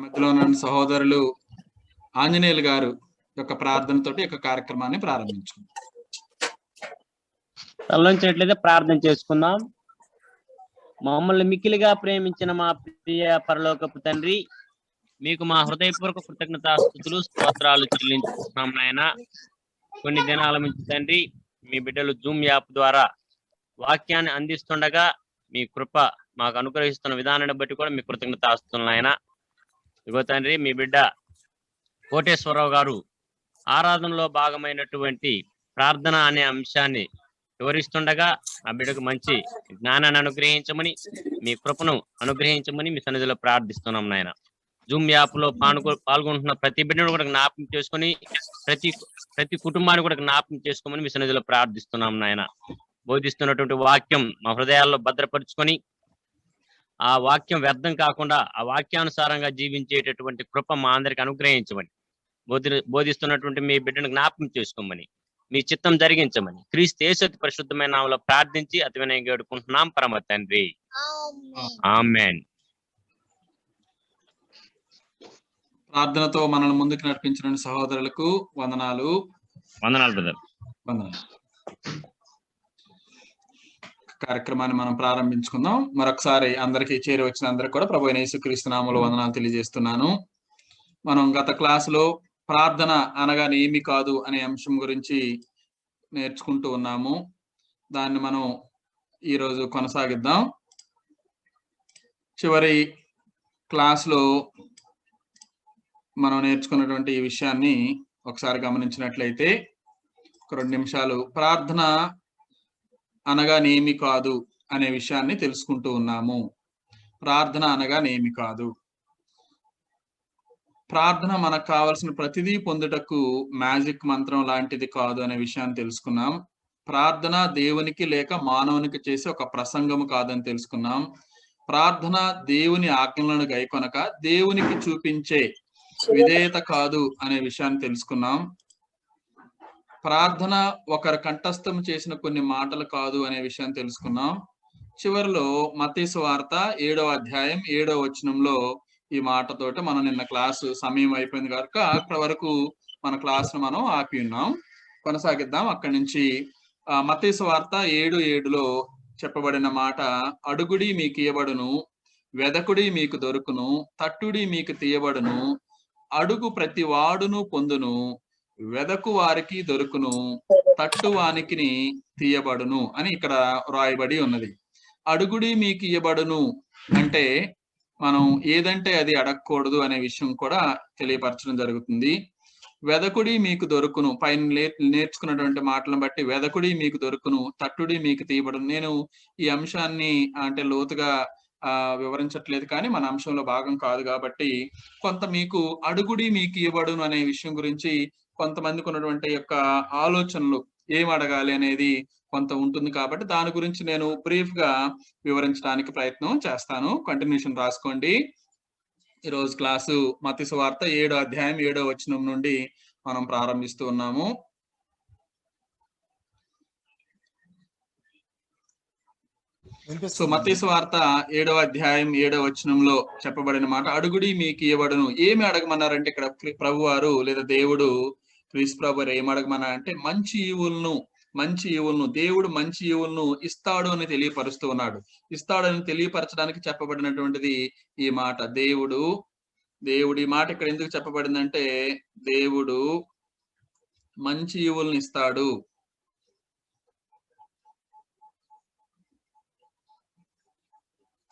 మధ్యలో ఉన్న సహోదరులు ఆంజనేయులు గారు యొక్క ప్రార్థనతోటి యొక్క కార్యక్రమాన్ని ప్రారంభించుకుందాం. తలొంచినట్లయితే ప్రార్థన చేసుకుందాం. మమ్మల్ని మిక్కిలిగా ప్రేమించిన మా ప్రియ పరలోకపు తండ్రి, మీకు మా హృదయపూర్వక కృతజ్ఞతాస్తుతులు స్తోత్రాలు చెల్లించుకుంటున్నాం నాయన. కొన్ని దినాల నుంచి తండ్రి మీ బిడ్డలు జూమ్ యాప్ ద్వారా వాక్యాన్ని అందిస్తుండగా మీ కృప మాకు అనుగ్రహిస్తున్న విధానాన్ని బట్టి కూడా మీ కృతజ్ఞతాస్తుతులు నాయన. ఇగో తండ్రి, మీ బిడ్డ కోటేశ్వరరావు గారు ఆరాధనలో భాగమైనటువంటి ప్రార్థన అనే అంశాన్ని వివరిస్తుండగా ఆ బిడ్డకు మంచి జ్ఞానాన్ని అనుగ్రహించమని, మీ కృపను అనుగ్రహించమని మీ సన్నిధిలో ప్రార్థిస్తున్నాం నాయన. జూమ్ యాప్ లో పాల్గొంటున్న ప్రతి బిడ్డను కూడా జ్ఞాపకం చేసుకుని ప్రతి కుటుంబాన్ని కూడా జ్ఞాపకం చేసుకోమని మీ సన్నిధిలో ప్రార్థిస్తున్నాం నాయన. బోధిస్తున్నటువంటి వాక్యం మా హృదయాల్లో భద్రపరుచుకొని ఆ వాక్యం వ్యర్థం కాకుండా ఆ వాక్యానుసారంగా జీవించేటటువంటి కృప మా అందరికి అనుగ్రహించమని, బోధిస్తున్నటువంటి మీ బిడ్డను జ్ఞాపకం చేసుకోమని, మీ చిత్తం జరిగించమని క్రీస్తు యేసు పరిశుద్ధమైన నామములో ప్రార్థించి అతి వినయంగా వేడుకుంటున్నాం పరమ తండ్రి, ఆమేన్. ప్రార్థనతో మనల్ని ముందుకు నడిపించిన సహోదరులకు వందనాలు. బ్రదర్. వందనాలు. కార్యక్రమాన్ని మనం ప్రారంభించుకుందాం. మరొకసారి అందరికీ చేరి వచ్చిన అందరికి కూడా ప్రభువైన యేసుక్రీస్తు నామములో వందనాలు తెలియజేస్తున్నాను. మనం గత క్లాసులో ప్రార్థన అనగా ఏమి కాదు అనే అంశం గురించి నేర్చుకుంటూ ఉన్నాము. దాన్ని మనం ఈరోజు కొనసాగిద్దాం. చివరి క్లాసులో మనం నేర్చుకున్నటువంటి ఈ విషయాన్ని ఒకసారి గమనించినట్లయితే 2 నిమిషాలు ప్రార్థన అనగా నేమి కాదు అనే విషయాన్ని తెలుసుకుంటూ ఉన్నాము. ప్రార్థన అనగా నేమి కాదు. ప్రార్థన మనకు కావలసిన ప్రతిదీ పొందుటకు మ్యాజిక్ మంత్రం లాంటిది కాదు అనే విషయాన్ని తెలుసుకున్నాం. ప్రార్థన దేవునికి లేక మానవునికి చేసే ఒక ప్రసంగము కాదని తెలుసుకున్నాం. ప్రార్థన దేవుని ఆజ్ఞలను గైకొనక దేవునికి చూపించే విధేయత కాదు అనే విషయాన్ని తెలుసుకున్నాం. ప్రార్థన ఒకరి కంఠస్థం చేసిన కొన్ని మాటలు కాదు అనే విషయాన్ని తెలుసుకున్నాం. చివరిలో మత్తయి సువార్త 7వ అధ్యాయం 7వ వచనంలో ఈ మాటతోటి మనం నిన్న క్లాసు సమయం అయిపోయింది కనుక అక్కడ వరకు మన క్లాసును మనం ఆపి ఉన్నాం. కొనసాగిద్దాం. అక్కడి నుంచి మత్తయి సువార్త 7:7లో చెప్పబడిన మాట, అడుగుడి మీకు ఇయ్యబడును, వెదకుడి మీకు దొరుకును, తట్టుడి మీకు తీయబడును, అడుగు ప్రతి వాడును పొందును, వెదకు వారికి దొరుకును, తట్టు వానికి తీయబడును అని ఇక్కడ రాయబడి ఉన్నది. అడుగుడి మీకు ఇయ్యబడును అంటే మనం ఏదంటే అది అడగకూడదు అనే విషయం కూడా తెలియపరచడం జరుగుతుంది. వెదకుడి మీకు దొరుకును, పైన నేర్చుకున్నటువంటి మాటలను బట్టి వెదకుడి మీకు దొరుకును, తట్టుడి మీకు తీయబడును. నేను ఈ అంశాన్ని అంటే లోతుగా వివరించట్లేదు, కానీ మన అంశంలో భాగం కాదు కాబట్టి కొంత మీకు అడుగుడి మీకు ఇవ్వబడును అనే విషయం గురించి కొంతమందికి ఉన్నటువంటి యొక్క ఆలోచనలు ఏం అడగాలి అనేది కొంత ఉంటుంది కాబట్టి దాని గురించి నేను బ్రీఫ్ గా వివరించడానికి ప్రయత్నం చేస్తాను. కంటిన్యూషన్ రాసుకోండి. ఈరోజు క్లాసు మత్తయి సువార్త 7వ అధ్యాయం 7వ వచనం నుండి మనం ప్రారంభిస్తూ ఉన్నాము. సో మత్తయి సువార్త 7వ అధ్యాయం 7వ వచనంలో చెప్పబడిన మాట, అడుగుడి మీకు ఇవ్వబడును. ఏమి అడగమన్నారంటే ఇక్కడ ప్రభు వారు లేదా దేవుడు క్రీస్తు ప్రభు ఏం అడగమన్నారంటే మంచి ఈవులను దేవుడు మంచి ఈవులను ఇస్తాడు అని తెలియపరుస్తూ ఉన్నాడు. ఇస్తాడని తెలియపరచడానికి చెప్పబడినటువంటిది ఈ మాట. దేవుడు ఈ మాట ఇక్కడ ఎందుకు చెప్పబడిందంటే దేవుడు మంచి ఈవులను ఇస్తాడు.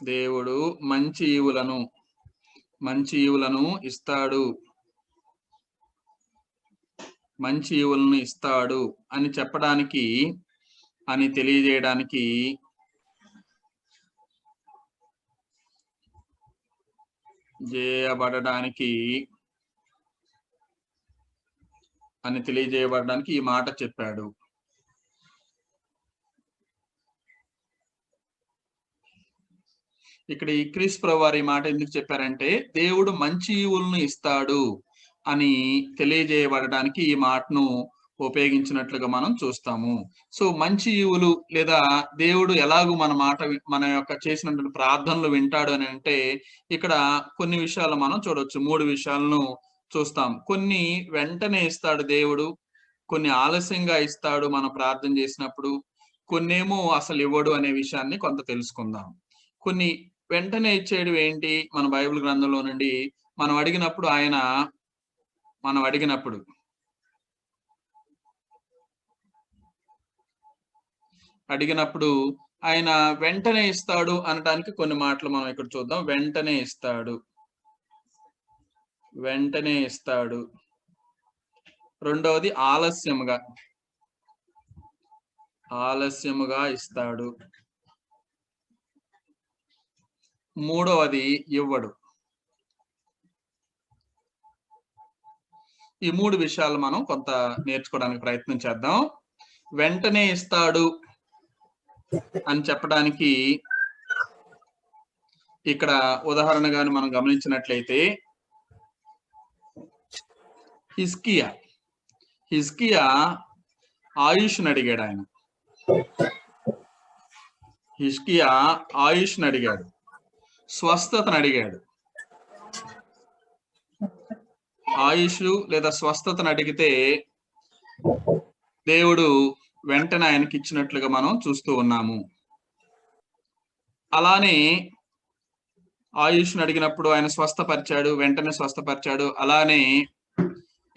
దేవుడు మంచి ఈవులను ఇస్తాడు, మంచి ఈవులను ఇస్తాడు అని చెప్పడానికి, అని తెలియజేయడానికి తెలియజేయబడడానికి ఈ మాట చెప్పాడు. ఇక్కడ ఈ క్రీస్తు ప్రభు వారు ఈ మాట ఎందుకు చెప్పారంటే దేవుడు మంచి ఈవులను ఇస్తాడు అని తెలియజేయబడడానికి ఈ మాటను ఉపయోగించినట్లుగా మనం చూస్తాము. సో మంచి ఈవులు లేదా దేవుడు ఎలాగూ మన యొక్క చేసినటువంటి ప్రార్థనలు వింటాడు అని అంటే ఇక్కడ కొన్ని విషయాలు మనం చూడొచ్చు. 3 విషయాలను చూస్తాం. కొన్ని వెంటనే ఇస్తాడు దేవుడు, కొన్ని ఆలస్యంగా ఇస్తాడు మనం ప్రార్థన చేసినప్పుడు, కొన్నేమో అసలు ఇవ్వడు అనే విషయాన్ని కొంత తెలుసుకుందాం. కొన్ని వెంటనే ఇచ్చేవి ఏంటి? మన బైబిల్ గ్రంథంలో నుండి మనం అడిగినప్పుడు ఆయన వెంటనే ఇస్తాడు అనడానికి కొన్ని మాటలు మనం ఇక్కడ చూద్దాం. వెంటనే ఇస్తాడు. రెండవది ఆలస్యముగా ఇస్తాడు. మూడవది ఇవ్వడు. ఈ 3 విషయాలు మనం కొంత నేర్చుకోవడానికి ప్రయత్నం చేద్దాం. వెంటనే ఇస్తాడు అని చెప్పడానికి ఇక్కడ ఉదాహరణగాని మనం గమనించినట్లయితే హిజ్కియా ఆయుష్ను అడిగాడు. ఆయుష్ను అడిగాడు, స్వస్థతను అడిగాడు. ఆయుష్ లేదా స్వస్థతను అడిగితే దేవుడు వెంటనే ఆయనకి ఇచ్చినట్లుగా మనం చూస్తూ ఉన్నాము. అలానే ఆయుష్ను అడిగినప్పుడు ఆయన స్వస్థపరిచాడు, వెంటనే స్వస్థపరిచాడు. అలానే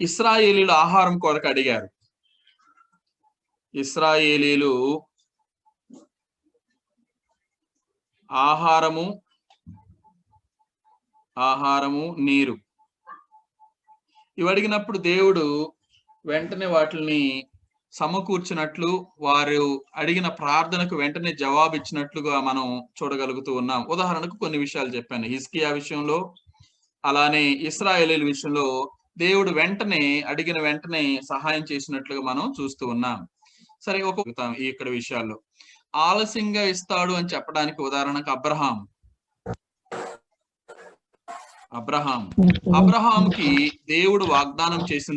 ఇశ్రాయేలీలు ఆహారం కొరకు అడిగారు. ఇశ్రాయేలీలు ఆహారము నీరు ఇవి అడిగినప్పుడు దేవుడు వెంటనే వాటిని సమకూర్చినట్లు, వారు అడిగిన ప్రార్థనకు వెంటనే జవాబు ఇచ్చినట్లుగా మనం చూడగలుగుతూ ఉన్నాం. ఉదాహరణకు కొన్ని విషయాలు చెప్పాను. హిజ్కియా విషయంలో, అలానే ఇశ్రాయేలీల విషయంలో దేవుడు అడిగిన వెంటనే సహాయం చేసినట్లుగా మనం చూస్తూ ఉన్నాం. సరే, ఇక్కడ విషయాల్లో ఆలస్యంగా ఇస్తాడు అని చెప్పడానికి ఉదాహరణకు అబ్రహాంకి దేవుడు వాగ్దానం చేసిన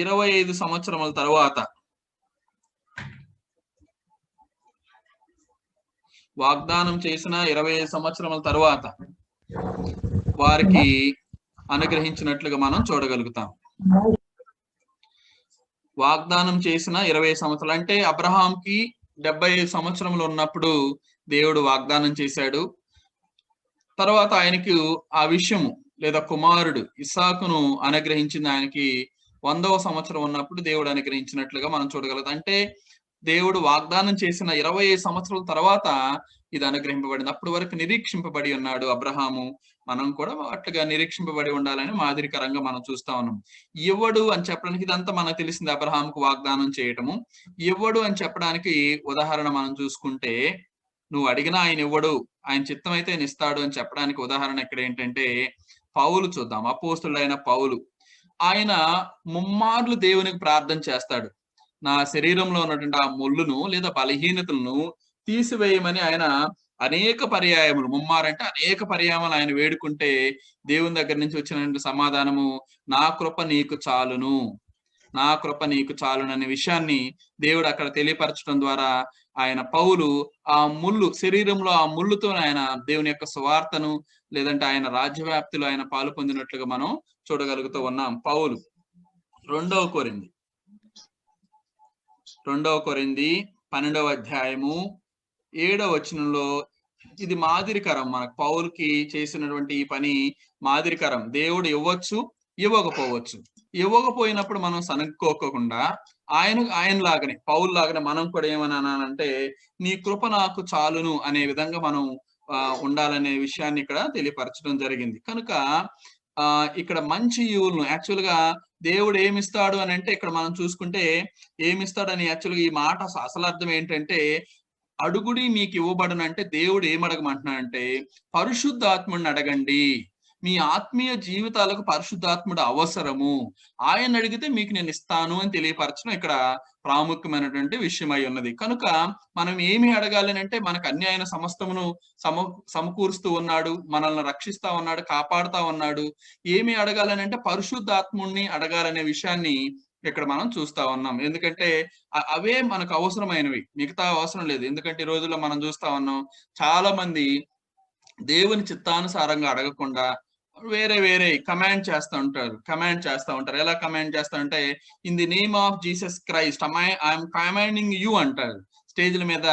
25 సంవత్సరముల తర్వాత వారికి అనుగ్రహించినట్లుగా మనం చూడగలుగుతాం. వాగ్దానం చేసిన 20 సంవత్సరాలు అంటే అబ్రహాంకి 75 సంవత్సరములు ఉన్నప్పుడు దేవుడు వాగ్దానం చేశాడు. తర్వాత ఆయనకు ఆ విషయము లేదా కుమారుడు ఇస్సాకును అనుగ్రహించింది ఆయనకి 100వ సంవత్సరం ఉన్నప్పుడు దేవుడు అనుగ్రహించినట్లుగా మనం చూడగలుగుతాం. అంటే దేవుడు వాగ్దానం చేసిన 25 సంవత్సరాల తర్వాత ఇది అనుగ్రహింపబడింది. అప్పటి వరకు నిరీక్షింపబడి ఉన్నాడు అబ్రహాము. మనం కూడా అట్లుగా నిరీక్షింపబడి ఉండాలని మాదిరికరంగా మనం చూస్తా ఉన్నాం. ఇవ్వడు అని చెప్పడానికి ఇదంతా మనకు తెలిసింది, అబ్రహాముకు వాగ్దానం చేయటము. ఇవ్వడు అని చెప్పడానికి ఉదాహరణ మనం చూసుకుంటే, నువ్వు అడిగినా ఆయన ఇవ్వడు, ఆయన చిత్తం అయితే ఆయన ఇస్తాడు అని చెప్పడానికి ఉదాహరణ ఇక్కడ ఏంటంటే పౌలు చూద్దాం. అపోస్తుడైన పౌలు, ఆయన ముమ్మార్లు దేవునికి ప్రార్థన చేస్తాడు. నా శరీరంలో ఉన్నటువంటి ఆ ముళ్ళును లేదా బలహీనతలను తీసివేయమని ఆయన అనేక పర్యాయములు, ముమ్మారంటే అనేక పర్యాయములు ఆయన వేడుకుంటే దేవుని దగ్గర నుంచి వచ్చిన సమాధానము నా కృప నీకు చాలును అనే విషయాన్ని దేవుడు అక్కడ తెలియపరచడం ద్వారా ఆయన పౌలు ఆ ముళ్ళు, శరీరంలో ఆ ముళ్ళుతో ఆయన దేవుని యొక్క సువార్తను లేదంటే ఆయన రాజ్యవ్యాప్తిలో ఆయన పాలు పొందినట్లుగా మనం చూడగలుగుతూ ఉన్నాం. పౌలు 2వ కొరింథీ 12వ అధ్యాయము 7వ వచనంలో ఇది మాదిరికరం. మనకు పౌలుకి చేసినటువంటి ఈ పని మాదిరికరం. దేవుడు ఇవ్వచ్చు, ఇవ్వకపోవచ్చు. ఇవ్వకపోయినప్పుడు మనం సనుక్కోకుండా ఆయన లాగానే, పౌలు లాగానే మనం కూడా ఏమన్నానంటే నీ కృప నాకు చాలును అనే విధంగా మనం ఉండాలనే విషయాన్ని ఇక్కడ తెలియపరచడం జరిగింది. కనుక ఇక్కడ మంచి ఈవులను యాక్చువల్ గా దేవుడు ఏమిస్తాడు అని అంటే, ఇక్కడ మనం చూసుకుంటే ఏమిస్తాడని యాక్చువల్గా ఈ మాట అసలు అర్థం ఏంటంటే, అడుగుడి మీకు ఇవ్వబడనంటే దేవుడు ఏమడగమంటున్నాడంటే పరిశుద్ధాత్మని అడగండి, మీ ఆత్మీయ జీవితాలకు పరిశుద్ధాత్ముడు అవసరము, ఆయన అడిగితే మీకు నేను ఇస్తాను అని తెలియపరచడం ఇక్కడ ప్రాముఖ్యమైనటువంటి విషయం అయి ఉన్నది. కనుక మనం ఏమి అడగాలి అంటే, మనకు అన్ని ఆయన సమస్తమును సమకూరుస్తూ ఉన్నాడు, మనల్ని రక్షిస్తా ఉన్నాడు, కాపాడుతా ఉన్నాడు. ఏమి అడగాలని అంటే పరిశుద్ధాత్ముడిని అడగాలనే విషయాన్ని ఇక్కడ మనం చూస్తా ఉన్నాం. ఎందుకంటే అవే మనకు అవసరమైనవి, మిగతా అవసరం లేదు. ఎందుకంటే ఈ రోజుల్లో మనం చూస్తా ఉన్నాం, చాలా మంది దేవుని చిత్తానుసారంగా అడగకుండా వేరే వేరే కమాండ్ చేస్తూ ఉంటారు. ఎలా కమాండ్ చేస్తారంటే, in the name of Jesus Christ I'm commanding you అంటారు. స్టేజ్ల మీద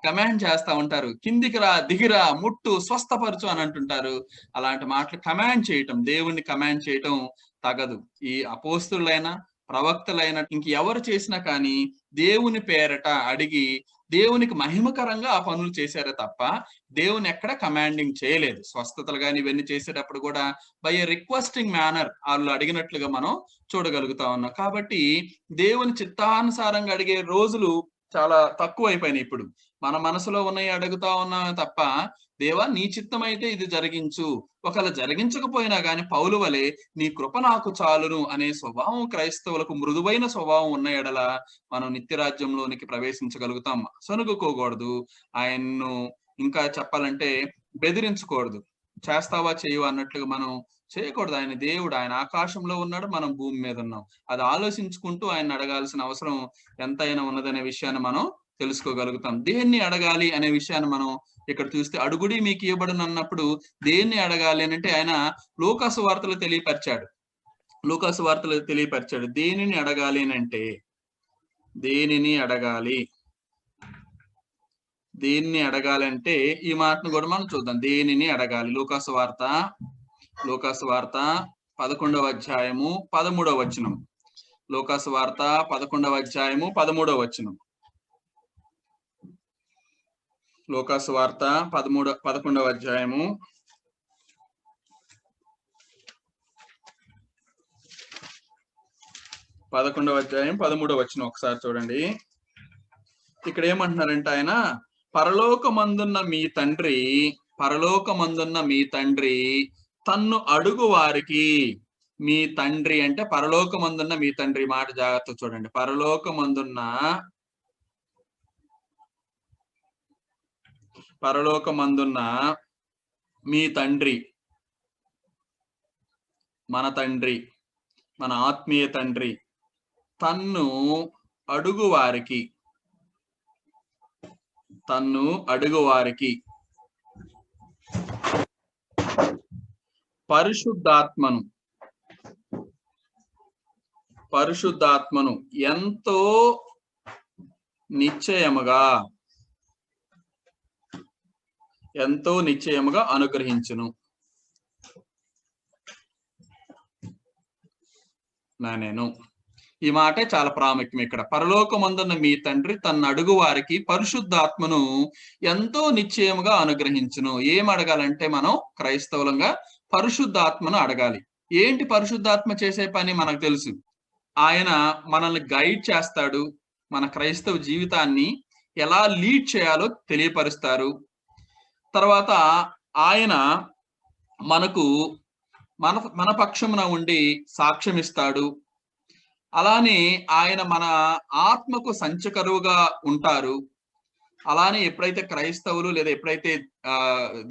కమాండ్ చేస్తా ఉంటారు, కిందికి రా, దిగిరా, ముట్టు, స్వస్థపరచు అని అంటుంటారు. అలాంటి మాటలు కమాండ్ చేయటం, దేవుణ్ణి కమాండ్ చేయటం తగదు. ఈ అపోస్తులైనా ప్రవక్తలైన ఇంకెవరు చేసినా కానీ దేవుని పేరట అడిగి దేవునికి మహిమకరంగా ఆ పనులు చేశారే తప్ప దేవుని ఎక్కడ కమాండింగ్ చేయలేదు. స్వస్థతలు కానీ ఇవన్నీ చేసేటప్పుడు కూడా బై ఏ రిక్వెస్టింగ్ మేనర్ వాళ్ళు అడిగినట్లుగా మనం చూడగలుగుతా ఉన్నాం. కాబట్టి దేవుని చిత్తానుసారంగా అడిగే రోజులు చాలా తక్కువ అయిపోయినాయి. ఇప్పుడు మన మనసులో ఉన్నాయి అడుగుతా ఉన్నామే తప్ప, దేవా నీ చిత్తం అయితే ఇది జరిగించు, ఒకవేళ జరిగించకపోయినా గాని పౌలు వలె నీ కృప నాకు చాలును అనే స్వభావం క్రైస్తవులకు మృదువైన స్వభావం ఉన్న ఎడల మనం నిత్యరాజ్యంలోనికి ప్రవేశించగలుగుతాం. సనుగుకోకూడదు, ఆయన్ను ఇంకా చెప్పాలంటే బెదిరించకూడదు. చేస్తావా చేయవా అన్నట్లుగా మనం చేయకూడదు. ఆయన దేవుడు, ఆయన ఆకాశంలో ఉన్నాడు, మనం భూమి మీద ఉన్నాం. అది ఆలోచించుకుంటూ ఆయన అడగాల్సిన అవసరం ఎంతైనా ఉన్నదనే విషయాన్ని మనం తెలుసుకోగలుగుతాం. దేన్ని అడగాలి అనే విషయాన్ని మనం ఇక్కడ చూస్తే, అడుగుడి మీకు ఇవ్వబడును అన్నప్పుడు దేన్ని అడగాలి అని అంటే ఆయన లూకాసు వార్తలు తెలియపరిచాడు. దేనిని అడగాలి అని అంటే, దేనిని అడగాలి అంటే ఈ మాటను కూడా మనం చూద్దాం. దేనిని అడగాలి? లూకాసు వార్త 11వ అధ్యాయము 13వ వచనం. లూకాసు వార్త 11వ అధ్యాయము 13వ వచనం. లూకాసు వార్త 11వ అధ్యాయము 13వ వచనం ఒకసారి చూడండి. ఇక్కడ ఏమంటున్నారంటే ఆయన, పరలోకమందున్న మీ తండ్రి తన్ను అడుగు వారికి, మీ తండ్రి అంటే పరలోకమందున్న మీ తండ్రి, మాట జాగ్రత్త చూడండి. పరలోకమందున్న మీ తండ్రి, మన తండ్రి, మన ఆత్మీయ తండ్రి తన్ను అడుగు వారికి పరిశుద్ధాత్మను ఎంతో నిశ్చయముగా అనుగ్రహించును. నేను ఈ మాటే చాలా ప్రాముఖ్యం ఇక్కడ. పరలోకమందున్న మీ తండ్రి తన్ను అడుగు వారికి పరిశుద్ధాత్మను ఎంతో నిశ్చయముగా అనుగ్రహించును. ఏం అడగాలంటే మనం క్రైస్తవులంగా పరిశుద్ధాత్మను అడగాలి. ఏంటి పరిశుద్ధాత్మ చేసే పని మనకు తెలుసు. ఆయన మనల్ని గైడ్ చేస్తాడు, మన క్రైస్తవ జీవితాన్ని ఎలా లీడ్ చేయాలో తెలియపరుస్తారు. తర్వాత ఆయన మన పక్షమున ఉండి సాక్ష్యం ఇస్తాడు. అలానే ఆయన మన ఆత్మకు సంచకరువుగా ఉంటారు. అలానే ఎప్పుడైతే క్రైస్తవులు లేదా ఎప్పుడైతే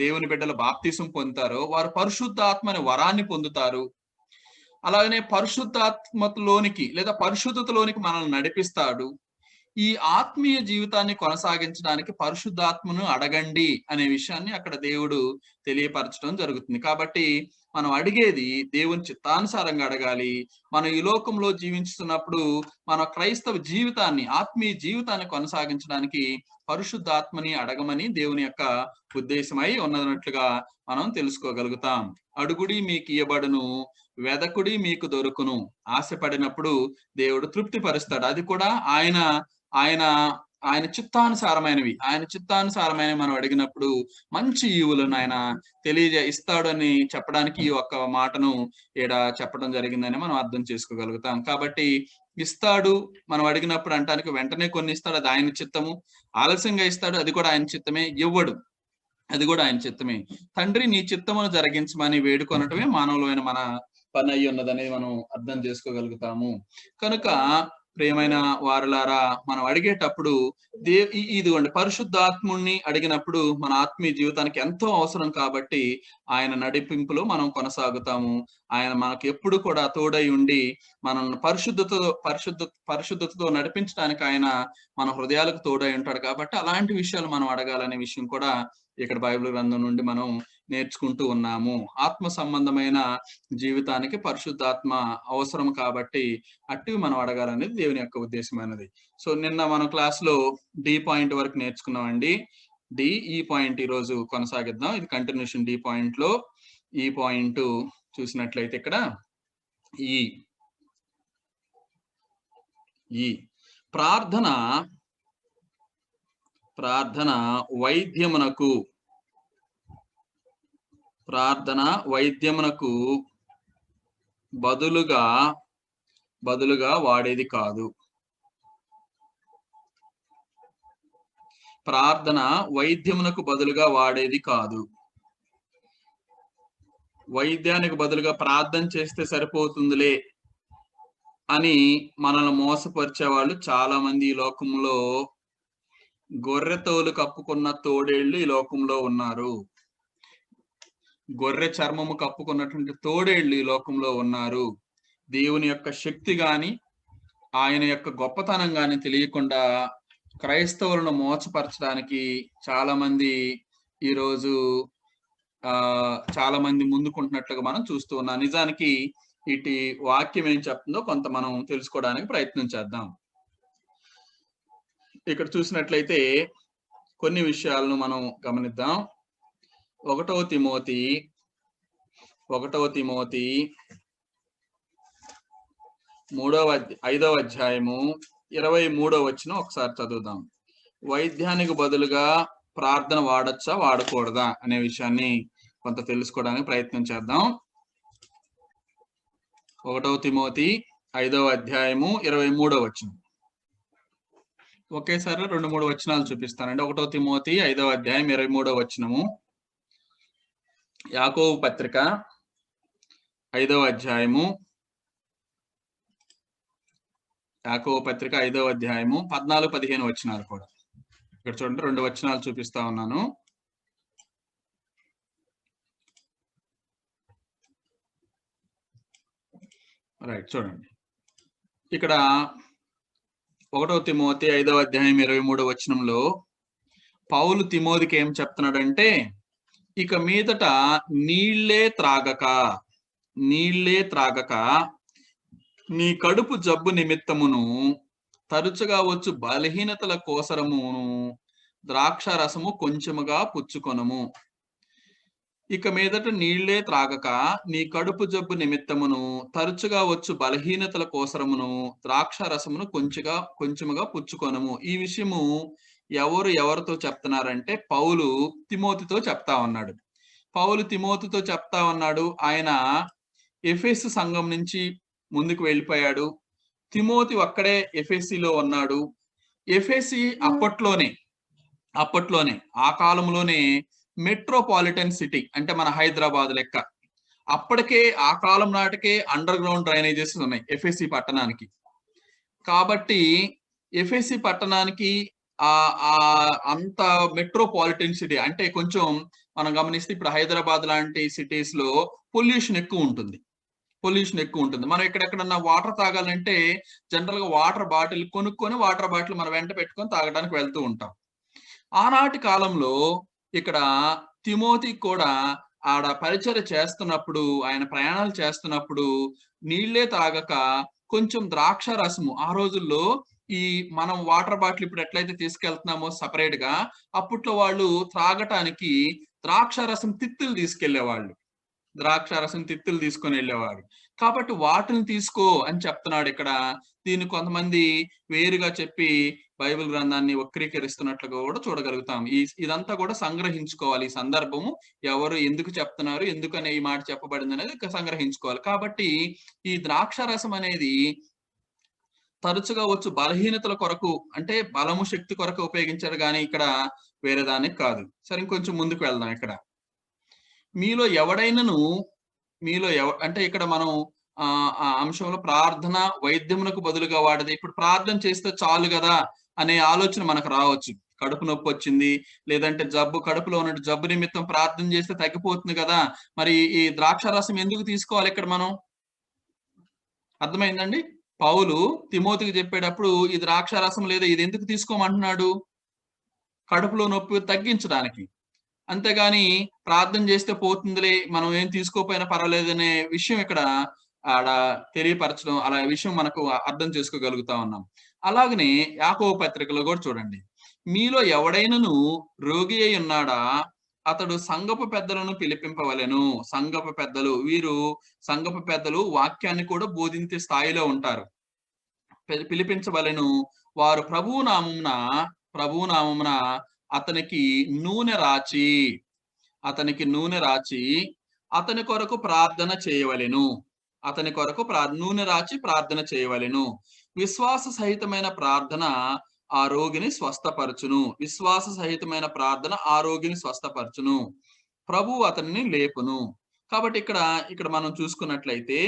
దేవుని బిడ్డలు బాప్తిసం పొందుతారో వారు పరిశుద్ధాత్మని వరాన్ని పొందుతారు. అలాగనే పరిశుద్ధాత్మలోనికి లేదా పరిశుద్ధతలోనికి మనల్ని నడిపిస్తాడు. ఈ ఆత్మీయ జీవితాన్ని కొనసాగించడానికి పరిశుద్ధాత్మను అడగండి అనే విషయాన్ని అక్కడ దేవుడు తెలియపరచడం జరుగుతుంది. కాబట్టి మనం అడిగేది దేవుని చిత్తానుసారంగా అడగాలి. మనం ఈ లోకంలో జీవించుతున్నప్పుడు మన క్రైస్తవ జీవితాన్ని, ఆత్మీయ జీవితాన్ని కొనసాగించడానికి పరిశుద్ధాత్మని అడగమని దేవుని యొక్క ఉద్దేశమై ఉన్నట్లుగా మనం తెలుసుకోగలుగుతాం. అడుగుడి మీకు ఇయ్యబడును, వెదకుడి మీకు దొరుకును. ఆశపడినప్పుడు దేవుడు తృప్తి పరుస్తాడు. అది కూడా ఆయన చిత్తానుసారమైనవి. మనం అడిగినప్పుడు మంచి ఈవులను ఆయన ఇస్తాడు అని చెప్పడానికి ఈ ఒక్క మాటను ఈడ చెప్పడం జరిగిందని మనం అర్థం చేసుకోగలుగుతాం. కాబట్టి ఇస్తాడు, మనం అడిగినప్పుడు అంటానికి వెంటనే కొన్ని ఇస్తాడు, అది ఆయన చిత్తము. ఆలస్యంగా ఇస్తాడు, అది కూడా ఆయన చిత్తమే. ఇవ్వడు, అది కూడా ఆయన చిత్తమే. తండ్రి నీ చిత్తమును జరిగించమని వేడుకొనటమే మానవులమైన మన పని అయి ఉన్నదనేది మనం అర్థం చేసుకోగలుగుతాము. కనుక ప్రియమైన వారులారా, మనం అడిగేటప్పుడు ఇదిగోండి పరిశుద్ధాత్ముణ్ణి అడిగినప్పుడు మన ఆత్మీయ జీవితానికి ఎంతో అవసరం కాబట్టి ఆయన నడిపింపులో మనం కొనసాగుతాము. ఆయన మనకు ఎప్పుడు కూడా తోడై ఉండి మనం పరిశుద్ధతతో నడిపించడానికి ఆయన మన హృదయాలకు తోడై ఉంటాడు. కాబట్టి అలాంటి విషయాలు మనం అడగాలనే విషయం కూడా ఇక్కడ బైబిల్ గ్రంథం నుండి మనం నేర్చుకుంటూ ఉన్నాము. ఆత్మ సంబంధమైన జీవితానికి పరిశుద్ధాత్మ అవసరం కాబట్టి అట్టివి మనం అడగాలనేది దేవుని యొక్క ఉద్దేశమైనది. సో నిన్న మనం క్లాస్ లో డి పాయింట్ వరకు నేర్చుకున్నామండి. ఈ పాయింట్ ఈ రోజు కొనసాగిద్దాం. ఇది కంటిన్యూషన్. డి పాయింట్ లో ఈ పాయింట్ చూసినట్లయితే ఇక్కడ ఈ ప్రార్థన వైద్యమునకు బదులుగా వాడేది కాదు. ప్రార్థన వైద్యమునకు బదులుగా వాడేది కాదు. వైద్యానికి బదులుగా ప్రార్థన చేస్తే సరిపోతుందిలే అని మనల్ని మోసపరిచే వాళ్ళు చాలా మంది ఈ లోకంలో, గొర్రె తోలు కప్పుకున్న తోడేళ్లు ఈ లోకంలో ఉన్నారు. గొర్రె చర్మము కప్పుకున్నటువంటి తోడేళ్లు ఈ లోకంలో ఉన్నారు. దేవుని యొక్క శక్తి గాని ఆయన యొక్క గొప్పతనం గాని తెలియకుండా క్రైస్తవులను మోసపరచడానికి చాలా మంది ఈరోజు చాలా మంది ముందుకుంటున్నట్లుగా మనం చూస్తూ ఉన్నాం. నిజానికి ఇటు వాక్యం ఏం చెప్తుందో కొంత మనం తెలుసుకోవడానికి ప్రయత్నం చేద్దాం. ఇక్కడ చూసినట్లయితే కొన్ని విషయాలను మనం గమనిద్దాం. 1వ తిమోతి 5వ అధ్యాయము 23వ వచనం ఒకసారి చదువుదాం. వైద్యానికి బదులుగా ప్రార్థన వాడచ్చా వాడకూడదా అనే విషయాన్ని కొంత తెలుసుకోవడానికి ప్రయత్నం చేద్దాం. 1వ తిమోతి 5వ అధ్యాయము 23వ వచనం. ఒకేసారి 2-3 వచనాలు చూపిస్తానండి. 1వ తిమోతి 5వ అధ్యాయం 23వ వచనము. యాకోబు పత్రిక 5వ అధ్యాయము 14-15 వచనాలు కూడా. ఇక్కడ చూడండి, 2 వచనాలు చూపిస్తా ఉన్నాను. రైట్, చూడండి. ఇక్కడ 1వ తిమోతి 5వ అధ్యాయం 23వ వచనంలో పౌలు తిమోతికి ఏం చెప్తున్నాడంటే, ఇక మీదట నీళ్లే త్రాగక నీ కడుపు జబ్బు నిమిత్తమును తరచుగా వచ్చు బలహీనతల కోసరమును ద్రాక్ష రసము కొంచెముగా పుచ్చుకొనము. ఇక మీదట నీళ్లే త్రాగక నీ కడుపు జబ్బు నిమిత్తమును తరచుగా వచ్చు బలహీనతల కోసరమును ద్రాక్ష రసమును కొంచెముగా పుచ్చుకొనము. ఈ విషయము ఎవరితో చెప్తున్నారంటే పౌలు తిమోతితో చెప్తా ఉన్నాడు. ఆయన ఎఫెసు సంఘం నుంచి ముందుకు వెళ్ళిపోయాడు. తిమోతి ఒక్కడే ఎఫెసీలో ఉన్నాడు. ఎఫెసీ అప్పట్లోనే ఆ కాలంలోనే మెట్రోపాలిటన్ సిటీ, అంటే మన హైదరాబాద్ లెక్క. అప్పటికే ఆ కాలం నాటికే అండర్ గ్రౌండ్ డ్రైనేజెస్ ఉన్నాయి ఎఫెసీ పట్టణానికి. కాబట్టి ఎఫెసీ పట్టణానికి అంత మెట్రోపాలిటన్ సిటీ అంటే కొంచెం మనం గమనిస్తే ఇప్పుడు హైదరాబాద్ లాంటి సిటీస్ లో పొల్యూషన్ ఎక్కువ ఉంటుంది. మనం ఎక్కడెక్కడన్నా వాటర్ తాగాలంటే జనరల్ గా వాటర్ బాటిల్ కొనుక్కొని వాటర్ బాటిల్ మనం వెంట పెట్టుకొని తాగడానికి వెళ్తూ ఉంటాం. ఆనాటి కాలంలో ఇక్కడ తిమోతి కూడా ఆడ పరిచర్య చేస్తున్నప్పుడు, ఆయన ప్రయాణాలు చేస్తున్నప్పుడు నీళ్లే తాగక కొంచెం ద్రాక్ష రసము, ఆ రోజుల్లో ఈ మనం వాటర్ బాటిల్ ఇప్పుడు ఎట్లయితే తీసుకెళ్తున్నామో సపరేట్ గా, అప్పట్లో వాళ్ళు త్రాగటానికి ద్రాక్ష రసం తిత్తులు తీసుకొని వెళ్ళేవాడు. కాబట్టి వాటిని తీసుకో అని చెప్తున్నాడు ఇక్కడ. దీన్ని కొంతమంది వేరుగా చెప్పి బైబిల్ గ్రంథాన్ని వక్రీకరిస్తున్నట్లుగా కూడా చూడగలుగుతాం. ఇదంతా కూడా సంగ్రహించుకోవాలి. ఈ సందర్భము ఎవరు ఎందుకు చెప్తున్నారు, ఎందుకనే ఈ మాట చెప్పబడింది అనేది సంగ్రహించుకోవాలి. కాబట్టి ఈ ద్రాక్ష రసం అనేది తరచుగా వచ్చు బలహీనతల కొరకు, అంటే బలము శక్తి కొరకు ఉపయోగించాడు కానీ ఇక్కడ వేరే దానికి కాదు. సరే, ఇంకొంచెం ముందుకు వెళ్దాం. ఇక్కడ మీలో ఎవడైనను అంటే ఇక్కడ మనం ఆ అంశంలో ప్రార్థన వైద్యమునకు బదులుగా వాడేది. ఇప్పుడు ప్రార్థన చేస్తే చాలు కదా అనే ఆలోచన మనకు రావచ్చు. కడుపు నొప్పి వచ్చింది, లేదంటే కడుపులో ఉన్న జబ్బు నిమిత్తం ప్రార్థన చేస్తే తగ్గిపోతుంది కదా, మరి ఈ ద్రాక్షారసం ఎందుకు తీసుకోవాలి ఇక్కడ మనం? అర్థమైందండి? పౌలు తిమోతికి చెప్పేటప్పుడు ఈ ద్రాక్షారసం లేదా ఇది ఎందుకు తీసుకోమంటున్నాడు? కడుపులో నొప్పి తగ్గించడానికి. అంతేగాని ప్రార్థన చేస్తే పోతుందిలే, మనం ఏం తీసుకోపోయినా పర్వాలేదనే విషయం ఇక్కడ ఆడ తెలియపరచడం, అలా విషయం మనకు అర్థం చేసుకోగలుగుతా ఉన్నాం. అలాగనే యాకోబు పత్రికలో కూడా చూడండి, మీలో ఎవడైనను రోగి అయి ఉన్నాడా అతడు సంఘపు పెద్దలను పిలిపింపవలెను. సంఘపు పెద్దలు వాక్యాన్ని కూడా బోధించే స్థాయిలో ఉంటారు. పిలిపించవలెను. వారు ప్రభువు నామమున అతనికి నూనె రాచి అతని కొరకు ప్రార్థన చేయవలెను. నూనె రాచి ప్రార్థన చేయవలెను. విశ్వాస సహితమైన ప్రార్థన ఆ రోగిని స్వస్థపరచును. ప్రభువు అతన్ని లేపును. కాబట్టి ఇక్కడ మనం చూసుకున్నట్లయితే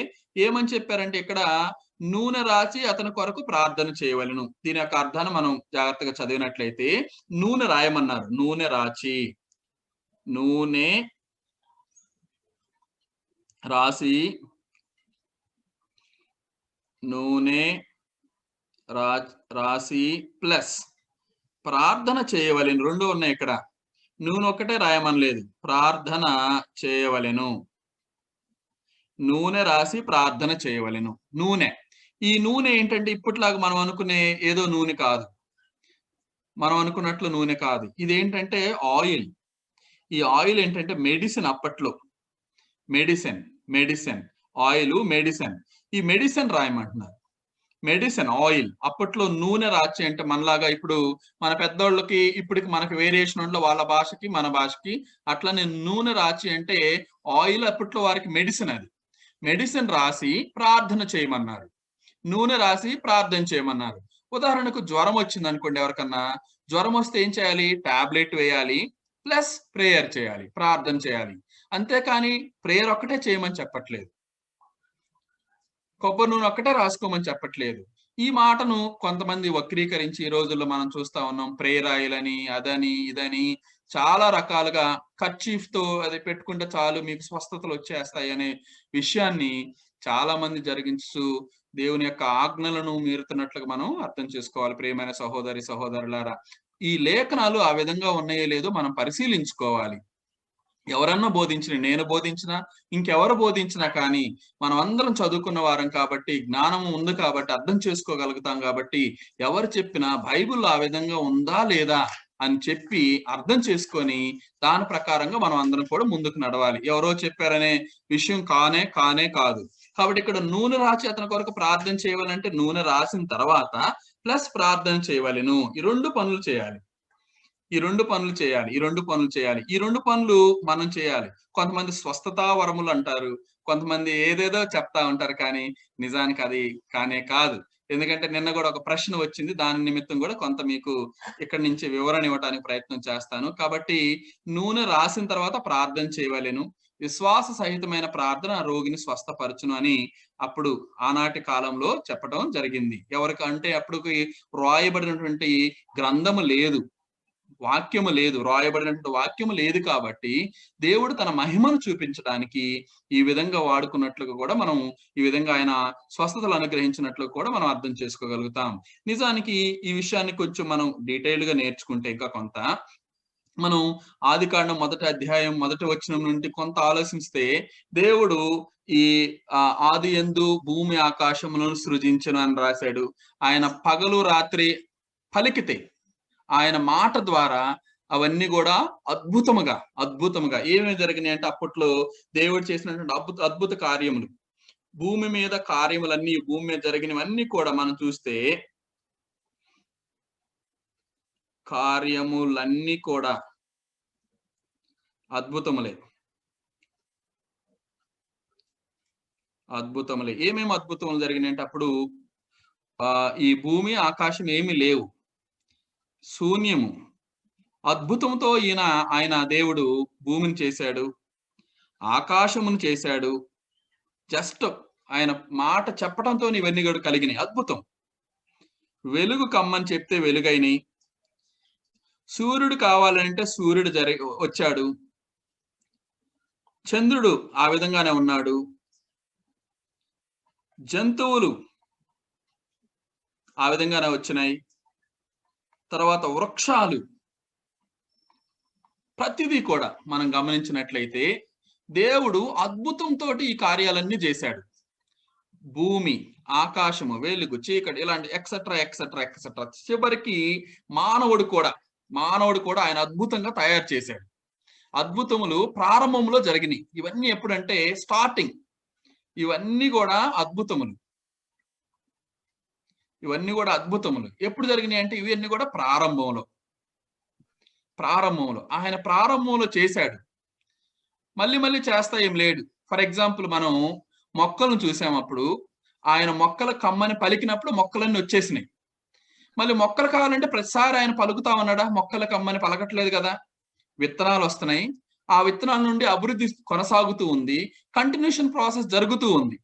ఏమని చెప్పారంటే, ఇక్కడ నూనె రాచి అతని కొరకు ప్రార్థన చేయవలెను. దీని యొక్క అర్థాన్ని మనం జాగ్రత్తగా చదివినట్లయితే నూనె రాయమన్నారు. నూనె రాసి ప్లస్ ప్రార్థన చేయవలెను. రెండు ఉన్నాయి ఇక్కడ. నూనె ఒక్కటే రాయమనలేదు, ప్రార్థన చేయవలెను. నూనె రాసి ప్రార్థన చేయవలెను. ఈ నూనె ఏంటంటే ఇప్పట్లాగా మనం అనుకునే ఏదో నూనె కాదు, మనం అనుకున్నట్లు నూనె కాదు. ఇదేంటంటే ఆయిల్. ఈ ఆయిల్ ఏంటంటే మెడిసిన్. అప్పట్లో మెడిసిన్ ఆయిల్, మెడిసిన్. ఈ మెడిసిన్ రాయమంటున్నారు. Medicine oil. అప్పట్లో నూనె రాచి అంటే మనలాగా ఇప్పుడు మన పెద్దోళ్ళకి ఇప్పటికి మనకి వేరియేషన్ ఉండలో, వాళ్ళ భాషకి మన భాషకి అట్లనే నూనె రాచి అంటే ఆయిల్. అప్పట్లో వారికి మెడిసిన్. అది మెడిసిన్ రాసి ప్రార్థన చేయమన్నారు. నూనె రాసి ప్రార్థన చేయమన్నారు. ఉదాహరణకు జ్వరం వచ్చింది అనుకోండి, ఎవరికన్నా జ్వరం వస్తే ఏం చేయాలి? టాబ్లెట్ వేయాలి ప్లస్ ప్రేయర్ చేయాలి, ప్రార్థన చేయాలి. అంతేకాని ప్రేయర్ ఒక్కటే చేయమని చెప్పట్లేదు, కొబ్బరి నూనె ఒక్కటే రాసుకోమని చెప్పట్లేదు. ఈ మాటను కొంతమంది వక్రీకరించి ఈ రోజుల్లో మనం చూస్తా ఉన్నాం. ప్రేయర్ ఆయిల్ అని, అదని, ఇదని చాలా రకాలుగా కర్చీఫ్ తో అది పెట్టుకుంటే చాలు మీకు స్వస్థతలు వచ్చేస్తాయి అనే విషయాన్ని చాలా మంది జరిగించు దేవుని యొక్క ఆజ్ఞలను మీరుతున్నట్లుగా మనం అర్థం చేసుకోవాలి. ప్రియమైన సహోదరులారా, ఈ లేఖనాలు ఆ విధంగా ఉన్నాయో లేదో మనం పరిశీలించుకోవాలి. ఎవరన్నా బోధించిన, నేను బోధించినా, ఇంకెవరు బోధించినా కానీ మనం అందరం చదువుకున్న వారం కాబట్టి, జ్ఞానం ఉంది కాబట్టి, అర్థం చేసుకోగలుగుతాం కాబట్టి, ఎవరు చెప్పినా బైబిల్లో ఆ విధంగా ఉందా లేదా అని చెప్పి అర్థం చేసుకొని దాని ప్రకారంగా మనం అందరం కూడా ముందుకు నడవాలి. ఎవరో చెప్పారనే విషయం కానే కాదు. కాబట్టి ఇక్కడ నూనె రాచి అతని కొరకు ప్రార్థన చేయవాలంటే నూనె రాసిన తర్వాత ప్లస్ ప్రార్థన చేయవలెను. ఈ రెండు పనులు చేయాలి. ఈ రెండు పనులు మనం చేయాలి. కొంతమంది స్వస్థతా వరములు అంటారు, కొంతమంది ఏదేదో చెప్తా ఉంటారు, కానీ నిజానికి అది కానే కాదు. ఎందుకంటే నిన్న కూడా ఒక ప్రశ్న వచ్చింది, దాని నిమిత్తం కూడా కొంత మీకు ఇక్కడి నుంచి వివరణ ఇవ్వడానికి ప్రయత్నం చేస్తాను. కాబట్టి నూనె రాసిన తర్వాత ప్రార్థన చేయవలెను. విశ్వాస సహితమైన ప్రార్థన రోగిని స్వస్థపరచును అని అప్పుడు ఆనాటి కాలంలో చెప్పడం జరిగింది. ఎవరికంటే అప్పుడు రాయబడినటువంటి గ్రంథము లేదు, రాయబడినటువంటి వాక్యము లేదు. కాబట్టి దేవుడు తన మహిమను చూపించడానికి ఈ విధంగా వాడుకున్నట్లుగా కూడా మనం, ఈ విధంగా ఆయన స్వస్థతలు అనుగ్రహించినట్లు కూడా మనం అర్థం చేసుకోగలుగుతాం. నిజానికి ఈ విషయాన్ని కొంచెం మనం డీటెయిల్ గా నేర్చుకుంటే ఇంకా కొంత మనం ఆదికాండం 1వ అధ్యాయం 1వ వచనం నుండి కొంత ఆలోచిస్తే, దేవుడు ఈ ఆది యందు భూమి ఆకాశములను సృజించును అని రాశాడు. ఆయన పగలు రాత్రి పలికితే ఆయన మాట ద్వారా అవన్నీ కూడా అద్భుతముగా ఏమేమి జరిగినాయి అంటే, అప్పట్లో దేవుడు చేసినటువంటి అద్భుత కార్యములు, భూమి మీద కార్యములన్నీ, భూమి మీద జరిగినవన్నీ కూడా మనం చూస్తే కార్యములన్నీ కూడా అద్భుతములే. ఏమేమి అద్భుతములు జరిగినాయి అంటే, అప్పుడు ఈ భూమి ఆకాశం ఏమి లేవు, శూన్యము. అద్భుతంతో ఆయన దేవుడు భూమిని చేశాడు, ఆకాశమును చేశాడు. జస్ట్ ఆయన మాట చెప్పడంతో ఇవన్నీ కూడా కలిగినాయి. అద్భుతం. వెలుగు కమ్మని చెప్తే వెలుగైనాయి. సూర్యుడు కావాలంటే సూర్యుడు వచ్చాడు. చంద్రుడు ఆ విధంగానే ఉన్నాడు. జంతువులు ఆ విధంగానే వచ్చినాయి. తర్వాత వృక్షాలు, ప్రతిదీ కూడా మనం గమనించినట్లయితే దేవుడు అద్భుతంతో ఈ కార్యాలన్నీ చేశాడు. భూమి, ఆకాశము, వెలుగు, చీకటి, ఇలాంటి ఎక్సెట్రా ఎక్సెట్రా ఎక్సెట్రా. చివరికి మానవుడు కూడా ఆయన అద్భుతంగా తయారు చేశాడు. అద్భుతములు ప్రారంభంలో జరిగినాయి. ఇవన్నీ ఎప్పుడంటే స్టార్టింగ్. ఇవన్నీ కూడా అద్భుతములు. ఎప్పుడు జరిగినాయి అంటే ఇవన్నీ కూడా ప్రారంభంలో ఆయన ప్రారంభంలో చేశాడు. మళ్ళీ చేస్తా ఏం లేడు. ఫర్ ఎగ్జాంపుల్ మనం మొక్కలను చూసామప్పుడు ఆయన మొక్కల కమ్మని పలికినప్పుడు మొక్కలన్నీ వచ్చేసినాయి. మళ్ళీ మొక్కలు కావాలంటే ప్రతిసారి ఆయన పలుకుతా ఉన్నాడా? మొక్కల కమ్మని పలకట్లేదు కదా. విత్తనాలు వస్తున్నాయి, ఆ విత్తనాల నుండి అభివృద్ధి కొనసాగుతూ ఉంది, కంటిన్యూషన్ ప్రాసెస్ జరుగుతూ ఉంది.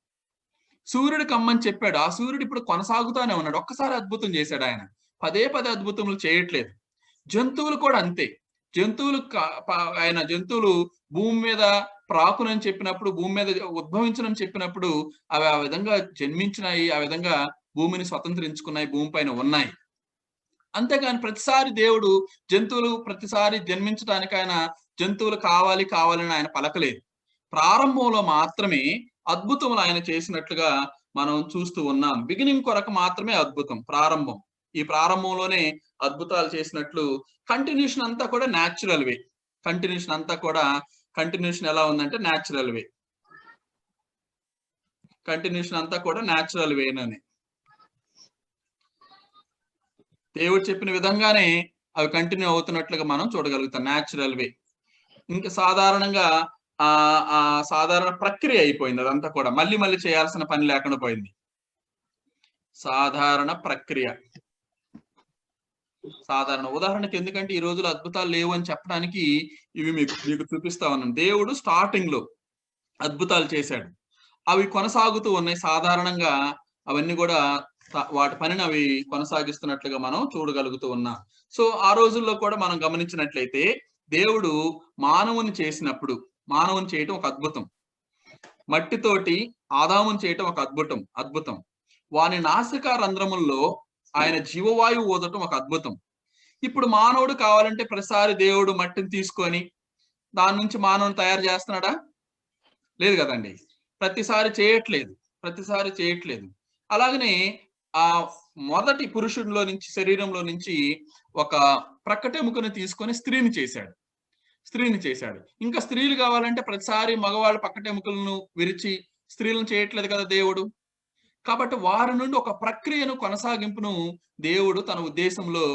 సూర్యుడు కమ్మని చెప్పాడు, ఆ సూర్యుడు ఇప్పుడు కొనసాగుతూనే ఉన్నాడు. ఒక్కసారి అద్భుతం చేశాడు ఆయన, పదే అద్భుతములు చేయట్లేదు. జంతువులు కూడా అంతే. జంతువులు భూమి మీద ప్రాకునని చెప్పినప్పుడు, భూమి మీద ఉద్భవించనని చెప్పినప్పుడు అవి ఆ విధంగా జన్మించినాయి, ఆ విధంగా భూమిని స్వతంత్రించుకున్నాయి, భూమి పైన ఉన్నాయి. అంతేగాని ప్రతిసారి దేవుడు జంతువులు ప్రతిసారి జన్మించడానికి ఆయన జంతువులు కావాలని ఆయన పలకలేదు. ప్రారంభంలో మాత్రమే అద్భుతములు ఆయన చేసినట్లుగా మనం చూస్తూ ఉన్నాం. బిగినింగ్ కొరకు మాత్రమే అద్భుతం, ప్రారంభం. ఈ ప్రారంభంలోనే అద్భుతాలు చేసినట్లు కంటిన్యూషన్ అంతా కూడా న్యాచురల్ వే. కంటిన్యూషన్ ఎలా ఉందంటే న్యాచురల్ వే. కంటిన్యూషన్ అంతా కూడా న్యాచురల్ వేనని దేవుడు చెప్పిన విధంగానే అవి కంటిన్యూ అవుతున్నట్లుగా మనం చూడగలుగుతాం. Natural way. ఇంకా సాధారణంగా సాధారణ ప్రక్రియ అయిపోయింది. అదంతా కూడా మళ్ళీ చేయాల్సిన పని లేకుండా పోయింది. సాధారణ ప్రక్రియ. ఉదాహరణకి, ఎందుకంటే ఈ రోజులు అద్భుతాలు లేవు అని చెప్పడానికి ఇవి మీకు చూపిస్తా ఉన్నాను. దేవుడు స్టార్టింగ్ లో అద్భుతాలు చేశాడు, అవి కొనసాగుతూ ఉన్నాయి. సాధారణంగా అవన్నీ కూడా వాటి పనిని అవి కొనసాగిస్తున్నట్లుగా మనం చూడగలుగుతూ ఉన్నాం. సో ఆ రోజుల్లో కూడా మనం గమనించినట్లయితే దేవుడు మానవుని చేయటం ఒక అద్భుతం. మట్టితోటి ఆదాముని చేయటం ఒక అద్భుతం. వాని నాసికా రంధ్రముల్లో ఆయన జీవవాయువు ఊదటం ఒక అద్భుతం. ఇప్పుడు మానవుడు కావాలంటే ప్రతిసారి దేవుడు మట్టిని తీసుకొని దాని నుంచి మానవుని తయారు చేస్తున్నాడా? లేదు కదండి. ప్రతిసారి చేయట్లేదు. అలాగనే ఆ మొదటి పురుషుడిలో నుంచి, శరీరంలో నుంచి ఒక ప్రక్కటెముకను తీసుకొని స్త్రీని చేశాడు. ఇంకా స్త్రీలు కావాలంటే ప్రతిసారి మగవాళ్ళ పక్కటెముకలను విరిచి స్త్రీలను చేయట్లేదు కదా దేవుడు. కాబట్టి వారి నుండి ఒక ప్రక్రియను, కొనసాగింపును దేవుడు తన ఉద్దేశంలో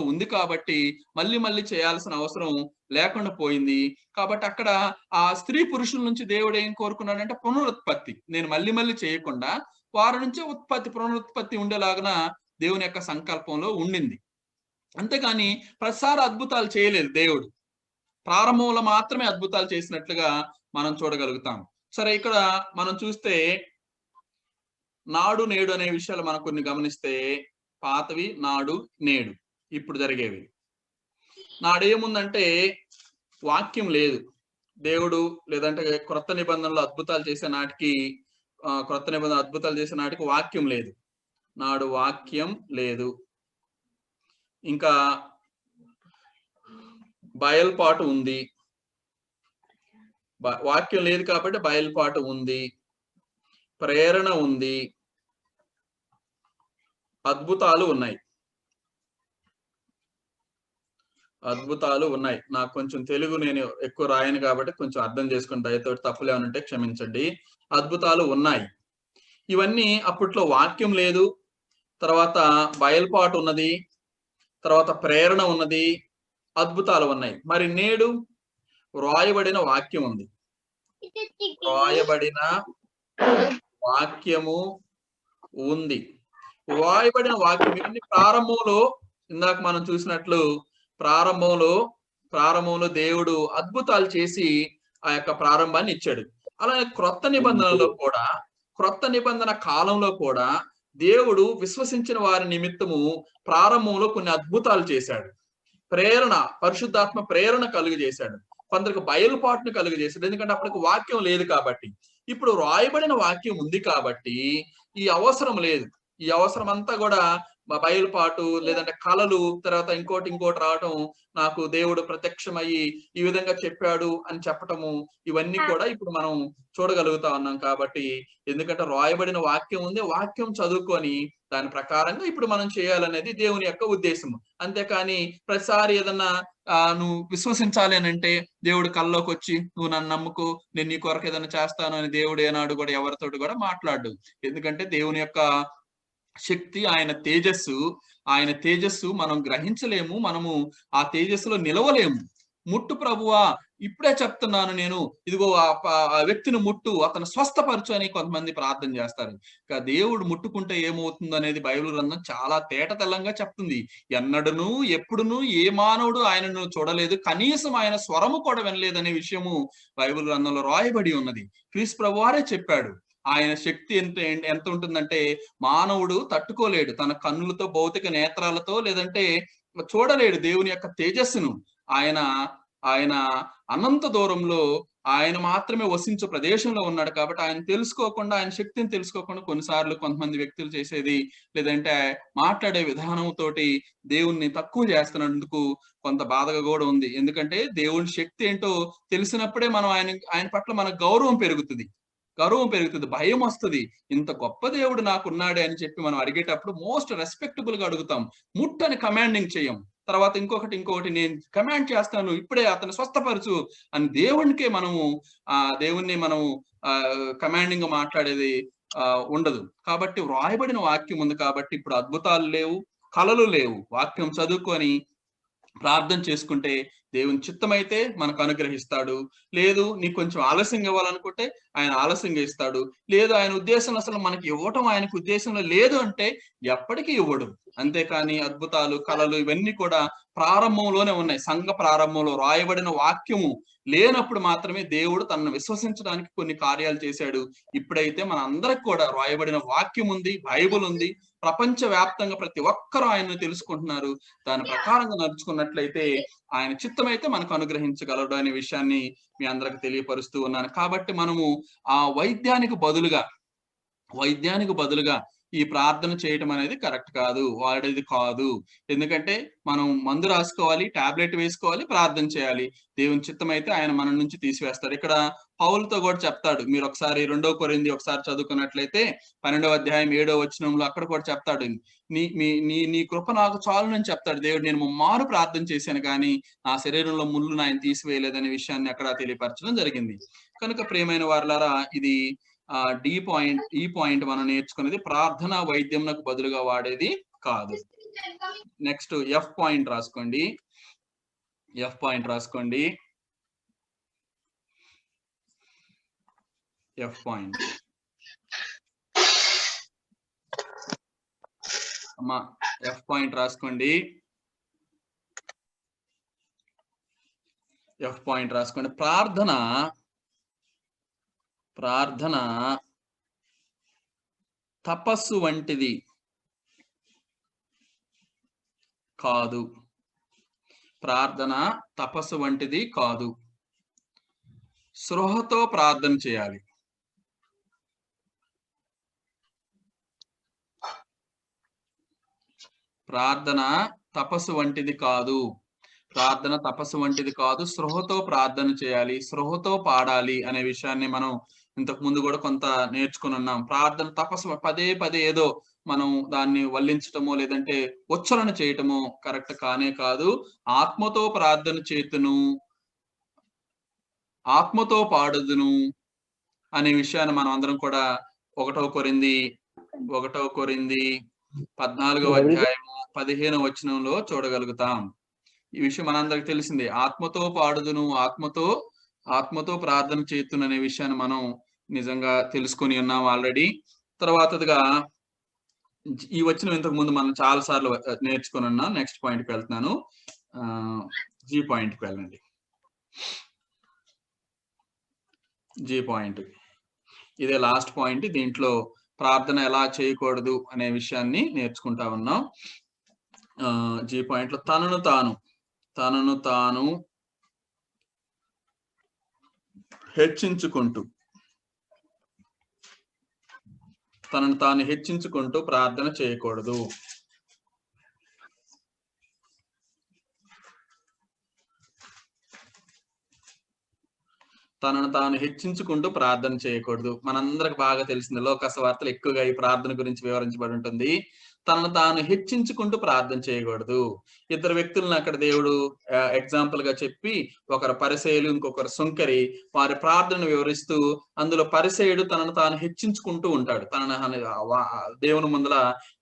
ఉంది. కాబట్టి మళ్ళీ చేయాల్సిన అవసరం లేకుండా పోయింది. కాబట్టి అక్కడ ఆ స్త్రీ పురుషుల నుంచి దేవుడు ఏం కోరుకున్నాడంటే పునరుత్పత్తి. నేను మళ్ళీ చేయకుండా వారి నుంచే పునరుత్పత్తి ఉండేలాగా దేవుని యొక్క సంకల్పంలో ఉండింది. అంతేగాని ప్రతిసారి అద్భుతాలు చేయలేదు దేవుడు. ప్రారంభంలో మాత్రమే అద్భుతాలు చేసినట్లుగా మనం చూడగలుగుతాం. సరే, ఇక్కడ మనం చూస్తే నాడు నేడు అనే విషయాలు మనం కొన్ని గమనిస్తే, పాతవి, నాడు నేడు, ఇప్పుడు జరిగేవి. నాడేముందంటే వాక్యం లేదు. దేవుడు లేదంటే క్రొత్త నిబంధనలు అద్భుతాలు చేసే నాటికి వాక్యం లేదు. నాడు వాక్యం లేదు. ఇంకా బయల్పాటు ఉంది. వాక్యం లేదు కాబట్టి బయల్పాటు ఉంది, ప్రేరణ ఉంది, అద్భుతాలు ఉన్నాయి. నాకు కొంచెం తెలుగు నేను ఎక్కువ రాయను కాబట్టి కొంచెం అర్థం చేసుకుని దయతోటి తప్పులు ఏమైనా ఉంటే క్షమించండి. అద్భుతాలు ఉన్నాయి. ఇవన్నీ అప్పట్లో వాక్యం లేదు, తర్వాత బయల్పాటు ఉన్నది, తర్వాత ప్రేరణ ఉన్నది, అద్భుతాలు ఉన్నాయి. మరి నేడు వ్రాయబడిన వాక్యం ఉంది. వ్రాయబడిన వాక్యము ఉంది. వ్రాయబడిన వాక్యం ఇవన్నీ ప్రారంభంలో, ఇందాక మనం చూసినట్లు ప్రారంభంలో దేవుడు అద్భుతాలు చేసి ఆ యొక్క ప్రారంభాన్ని ఇచ్చాడు. అలాగే క్రొత్త నిబంధన కాలంలో కూడా దేవుడు విశ్వసించిన వారి నిమిత్తము ప్రారంభంలో కొన్ని అద్భుతాలు చేశాడు. పరిశుద్ధాత్మ ప్రేరణ కలుగజేశాడు. కొందరికి బయలుపాటును కలుగజేశాడు. ఎందుకంటే అప్పటికి వాక్యం లేదు కాబట్టి. ఇప్పుడు రాయబడిన వాక్యం ఉంది కాబట్టి ఈ అవసరం లేదు. ఈ అవసరం అంతా కూడా బయలుపాటు, లేదంటే కళలు, తర్వాత ఇంకోటి రావటం, నాకు దేవుడు ప్రత్యక్షమయ్యి ఈ విధంగా చెప్పాడు అని చెప్పటము, ఇవన్నీ కూడా ఇప్పుడు మనం చూడగలుగుతా ఉన్నాం. కాబట్టి ఎందుకంటే రాయబడిన వాక్యం ఉంది, వాక్యం చదువుకొని దాని ప్రకారంగా ఇప్పుడు మనం చేయాలనేది దేవుని యొక్క ఉద్దేశము. అంతేకాని ప్రతిసారి ఏదన్నా నువ్వు విశ్వసించాలి అని అంటే దేవుడు కల్లోకి వచ్చి నువ్వు నన్ను నమ్ముకో, నేను నీ కొరకు ఏదైనా చేస్తాను అని దేవుడు ఏనాడు కూడా ఎవరితోటి కూడా మాట్లాడు. ఎందుకంటే దేవుని యొక్క శక్తి, ఆయన తేజస్సు మనం గ్రహించలేము, మనము ఆ తేజస్సులో నిలవలేము. ముట్టు ప్రభువా, ఇప్పుడే చెప్తున్నాను నేను, ఇదిగో ఆ వ్యక్తిని ముట్టు, అతను స్వస్థపరచు అని కొంతమంది ప్రార్థన చేస్తారు. ఇక దేవుడు ముట్టుకుంటే ఏమవుతుంది అనేది బైబిల్ గ్రంథం చాలా తేటతెల్లంగా చెప్తుంది. ఎన్నడను ఎప్పుడును ఏ మానవుడు ఆయనను చూడలేదు, కనీసం ఆయన స్వరము కూడా వినలేదనే విషయము బైబిల్ గ్రంథంలో రాయబడి ఉన్నది. క్రీస్తు ప్రభువారే చెప్పాడు. ఆయన శక్తి ఎంత ఉంటుందంటే మానవుడు తట్టుకోలేడు. తన కన్నులతో, భౌతిక నేత్రాలతో, లేదంటే చూడలేడు దేవుని యొక్క తేజస్సును. ఆయన అనంత దూరంలో ఆయన మాత్రమే వసించు ప్రదేశంలో ఉన్నాడు. కాబట్టి ఆయన శక్తిని తెలుసుకోకుండా కొన్నిసార్లు కొంతమంది వ్యక్తులు చేసేది, లేదంటే మాట్లాడే విధానంతోటి దేవుణ్ణి తక్కువ చేస్తున్నందుకు కొంత బాధగా కూడా ఉంది. ఎందుకంటే దేవుని శక్తి ఏంటో తెలిసినప్పుడే మనం ఆయన పట్ల మన గౌరవం పెరుగుతుంది, భయం వస్తుంది. ఇంత గొప్ప దేవుడు నాకున్నాడే అని చెప్పి మనం అడిగేటప్పుడు మోస్ట్ రెస్పెక్టబుల్ గా అడుగుతాం. ముట్టని కమాండింగ్ చేయం. తర్వాత ఇంకొకటి నేను కమాండ్ చేస్తాను, ఇప్పుడే అతను స్వస్థపరచు అని దేవుణ్ణి మనము కమాండింగ్ గా మాట్లాడేది ఉండదు. కాబట్టి వ్రాయబడిన వాక్యం ఉంది కాబట్టి ఇప్పుడు అద్భుతాలు లేవు, కళలు లేవు. వాక్యం చదువుకొని ప్రార్థన చేసుకుంటే దేవుని చిత్తమైతే మనకు అనుగ్రహిస్తాడు. లేదు నీకు కొంచెం ఆలస్యంగా ఇవ్వాలనుకుంటే ఆయన ఆలస్యంగా ఇస్తాడు. లేదు ఆయన ఉద్దేశంలో అసలు మనకి ఇవ్వటం ఆయనకు ఉద్దేశంలో లేదు అంటే ఎప్పటికీ ఇవ్వడు. అంతేకాని అద్భుతాలు, కళలు ఇవన్నీ కూడా ప్రారంభంలోనే ఉన్నాయి. సంఘ ప్రారంభంలో రాయబడిన వాక్యము లేనప్పుడు మాత్రమే దేవుడు తనను విశ్వసించడానికి కొన్ని కార్యాలు చేశాడు. ఇప్పుడైతే మన అందరికి కూడా రాయబడిన వాక్యం ఉంది, బైబుల్ ఉంది. ప్రపంచ వ్యాప్తంగా ప్రతి ఒక్కరూ ఆయన్ని తెలుసుకుంటున్నారు. దాని ప్రకారంగా నడుచుకున్నట్లయితే ఆయన చిత్తమైతే మనకు అనుగ్రహించగలడు అనే విషయాన్ని మీ అందరికి తెలియపరుస్తూ ఉన్నాను. కాబట్టి మనము ఆ వైద్యానికి బదులుగా ఈ ప్రార్థన చేయటం అనేది కరెక్ట్ కాదు, వాడేది కాదు. ఎందుకంటే మనం మందు రాసుకోవాలి, టాబ్లెట్ వేసుకోవాలి, ప్రార్థన చేయాలి. దేవుని చిత్తం అయితే ఆయన మన నుంచి తీసివేస్తాడు. ఇక్కడ పౌలుతో కూడా చెప్తాడు. మీరు ఒకసారి 2 కొరింథీ ఒకసారి చదువుకున్నట్లయితే 12వ అధ్యాయం 7వ వచనంలో అక్కడ కూడా చెప్తాడు, నీ కృప నాకు చాలునని చెప్తాడు దేవుడు. నేను ముమ్మారు ప్రార్థన చేశాను కానీ నా శరీరంలో ముళ్ళు ఆయన తీసివేయలేదనే విషయాన్ని అక్కడ తెలియపరచడం జరిగింది. కనుక ప్రియమైన వారలారా, ఇది ఈ పాయింట్ మనం నేర్చుకునేది ప్రార్థన వైద్యంకు బదులుగా వాడేది కాదు. నెక్స్ట్ ఎఫ్ పాయింట్ రాసుకోండి. ఎఫ్ పాయింట్ అమ్మా, ఎఫ్ పాయింట్ రాసుకోండి. ప్రార్థన తపస్సు వంటిది కాదు. స్పృహతో ప్రార్థన చేయాలి. ప్రార్థన తపస్సు వంటిది కాదు, స్పృహతో ప్రార్థన చేయాలి, స్పృహతో పాడాలి అనే విషయాన్ని మనం ఇంతకు ముందు కూడా కొంత నేర్చుకుని ఉన్నాం. ప్రార్థన తపస్సు పదే ఏదో మనం దాన్ని వల్లించటమో లేదంటే ఉచ్చరణ చేయటమో కరెక్ట్ కానే కాదు. ఆత్మతో ప్రార్థన చేతును, ఆత్మతో పాడుదును అనే విషయాన్ని మనం అందరం కూడా 1వ కొరింథీ 14వ అధ్యాయము 15వ వచనంలో చూడగలుగుతాం. ఈ విషయం మనందరికి తెలిసిందే. ఆత్మతో పాడుదును, ఆత్మతో ప్రార్థన చేతును అనే విషయాన్ని మనం నిజంగా తెలుసుకొని ఉన్నాం ఆల్రెడీ. తర్వాతగా ఈ వచనం ఇంతకు ముందు మనం చాలా సార్లు నేర్చుకుని ఉన్నాం. నెక్స్ట్ పాయింట్కి వెళ్తున్నాను. జీ పాయింట్కి వెళ్ళండి. జీ పాయింట్ ఇదే లాస్ట్ పాయింట్. దీంట్లో ప్రార్థన ఎలా చేయకూడదు అనే విషయాన్ని నేర్చుకుంటా ఉన్నాం. జీ పాయింట్ లో తనను తాను హెచ్చించుకుంటూ ప్రార్థన చేయకూడదు. తనను తాను హెచ్చించుకుంటూ ప్రార్థన చేయకూడదు. మనందరికి బాగా తెలిసింది, లోకాసు వార్తలు ఎక్కువగా ఈ ప్రార్థన గురించి వివరించబడి ఉంటుంది. తనను తాను హెచ్చించుకుంటూ ప్రార్థన చేయకూడదు. ఇద్దరు వ్యక్తులను అక్కడ దేవుడు ఎగ్జాంపుల్ గా చెప్పి, ఒకరు పరిసయ్యులు, ఇంకొకరు సుంకరి, వారి ప్రార్థనను వివరిస్తూ అందులో పరిసయ్యుడు తనను తాను హెచ్చించుకుంటూ ఉంటాడు. దేవుని ముందర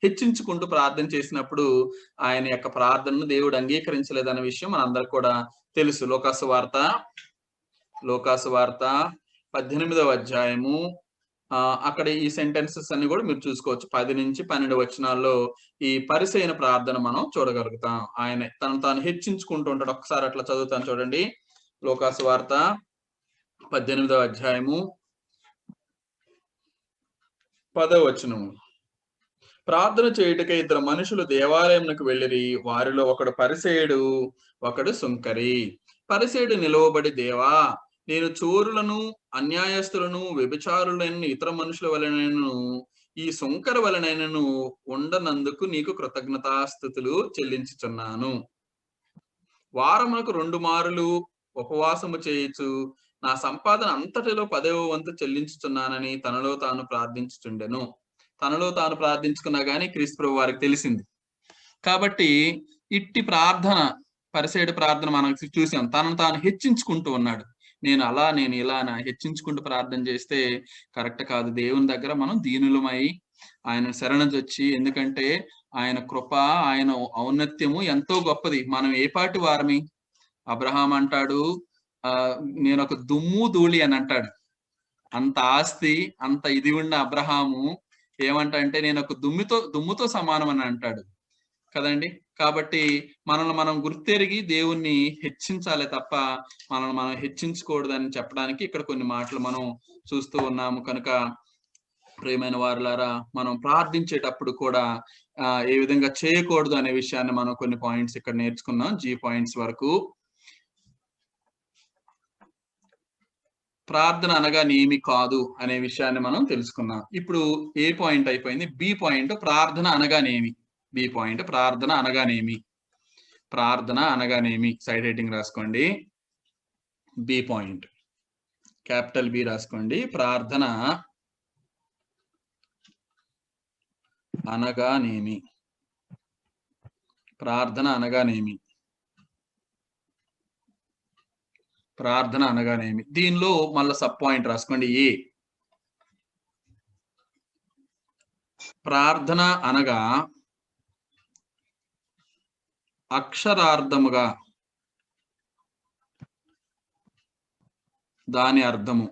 హెచ్చించుకుంటూ ప్రార్థన చేసినప్పుడు ఆయన యొక్క ప్రార్థనను దేవుడు అంగీకరించలేదన్న విషయం మనందరికి కూడా తెలుసు. లోకాసు వార్త 18వ అధ్యాయము అక్కడ ఈ సెంటెన్సెస్ అన్ని కూడా మీరు చూసుకోవచ్చు. 10 నుంచి 12 వచనాల్లో ఈ పరిసయ్యుని ప్రార్థన మనం చూడగలుగుతాం. ఆయన తను తాను హెచ్చించుకుంటూ ఉంటాడు. ఒకసారి అట్లా చదువుతాను చూడండి. లోకాసు వార్త 18వ అధ్యాయము 10వ వచనము. ప్రార్థన చేయుటకై ఇద్దరు మనుషులు దేవాలయంకు వెళ్ళిరి. వారిలో ఒకడు పరిసయ్యుడు, ఒకడు సుంకరి. పరిసయ్యుడు నిలవబడి, దేవా, నేను చోరులను, అన్యాయస్తులను, వ్యభిచారులను, ఇతర మనుషుల వలనైనను ఈ సుంకర వలనైనను ఉండనందుకు నీకు కృతజ్ఞతాస్తుతులు చెల్లించుచున్నాను. వారమునకు 2 మారులు ఉపవాసము చేయుచు నా సంపాదన అంతటిలో 10వ వంతు చెల్లించుచున్నానని తనలో తాను ప్రార్థించుచుండెను. తనలో తాను ప్రార్థించుకున్నా గానీ క్రీస్తు ప్రభు వారికి తెలిసింది. కాబట్టి ఇట్టి ప్రార్థన, పరిసయ్యుడి ప్రార్థన మనం చూసాం. తనను తాను హెచ్చించుకుంటూ ఉన్నాడు. నేను ఇలా హెచ్చించుకుంటూ ప్రార్థన చేస్తే కరెక్ట్ కాదు. దేవుని దగ్గర మనం దీనులమై ఆయన శరణొచ్చి, ఎందుకంటే ఆయన కృప, ఆయన ఔన్నత్యము ఎంతో గొప్పది. మనం ఏ పాటి వారమి? అబ్రహాం అంటాడు, నేను ఒక దుమ్ము ధూళి అని అంటాడు. అంత ఆస్తి, అంత ఇది ఉన్న అబ్రహాము ఏమంటే నేను ఒక దుమ్ముతో సమానం అని అంటాడు కదండి. కాబట్టి మనల్ని మనం గుర్తెరిగి దేవుణ్ణి హెచ్చించాలి తప్ప మనల్ని మనం హెచ్చించకూడదని చెప్పడానికి ఇక్కడ కొన్ని మాటలు మనం చూస్తూ ఉన్నాము. కనుక ప్రియమైన వారులారా, మనం ప్రార్థించేటప్పుడు కూడా ఏ విధంగా చేయకూడదు అనే విషయాన్ని మనం కొన్ని పాయింట్స్ ఇక్కడ నేర్చుకున్నాం. జీ పాయింట్స్ వరకు. ప్రార్థన అనగా నేమి కాదు అనే విషయాన్ని మనం తెలుసుకున్నాం. ఇప్పుడు ఏ పాయింట్ అయిపోయింది. బి పాయింట్, ప్రార్థన అనగానేమి. బి పాయింట్, ప్రార్థన అనగానేమి. సైడ్ హెడ్డింగ్ రాసుకోండి. బి పాయింట్, క్యాపిటల్ బి రాసుకోండి. ప్రార్థన అనగానేమి. ప్రార్థన అనగానేమి. దీనిలో మళ్ళీ సబ్ పాయింట్ రాసుకోండి. ఏ. ప్రార్థన అనగా అక్షరార్థముగా దాని అర్థము.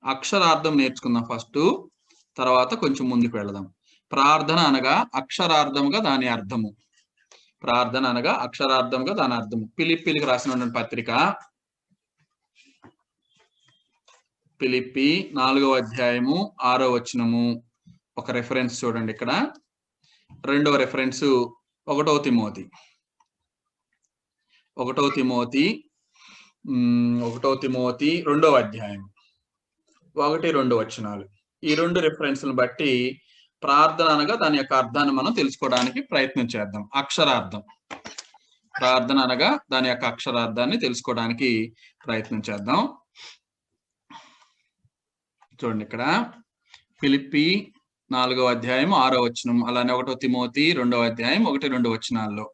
అక్షరార్థం నేర్చుకుందాం ఫస్ట్, తర్వాత కొంచెం ముందుకు వెళదాం. ప్రార్థన అనగా అక్షరార్థముగా దాని అర్థము. ప్రార్థన అనగా అక్షరార్థంగా దాని అర్థము. ఫిలిప్పీలకు రాసినటువంటి పత్రిక, ఫిలిప్పీ 4వ అధ్యాయము 6వ వచనము ఒక రెఫరెన్స్ చూడండి. ఇక్కడ 2వ రెఫరెన్స్ 1వ తిమోతి 2వ అధ్యాయం 1-2 వచనాలు. ఈ 2 రెఫరెన్స్లను బట్టి ప్రార్థన అనగా దాని యొక్క అర్థాన్ని మనం తెలుసుకోవడానికి ప్రయత్నం చేద్దాం. అక్షరార్థం. ప్రార్థన అనగా దాని యొక్క అక్షరార్థాన్ని తెలుసుకోవడానికి ప్రయత్నం చేద్దాం. చూడండి, ఇక్కడ ఫిలిప్పీ 4వ అధ్యాయం 6వ వచనం, అలానే 1వ తిమోతి 2వ అధ్యాయం 1-2 వచనాల్లో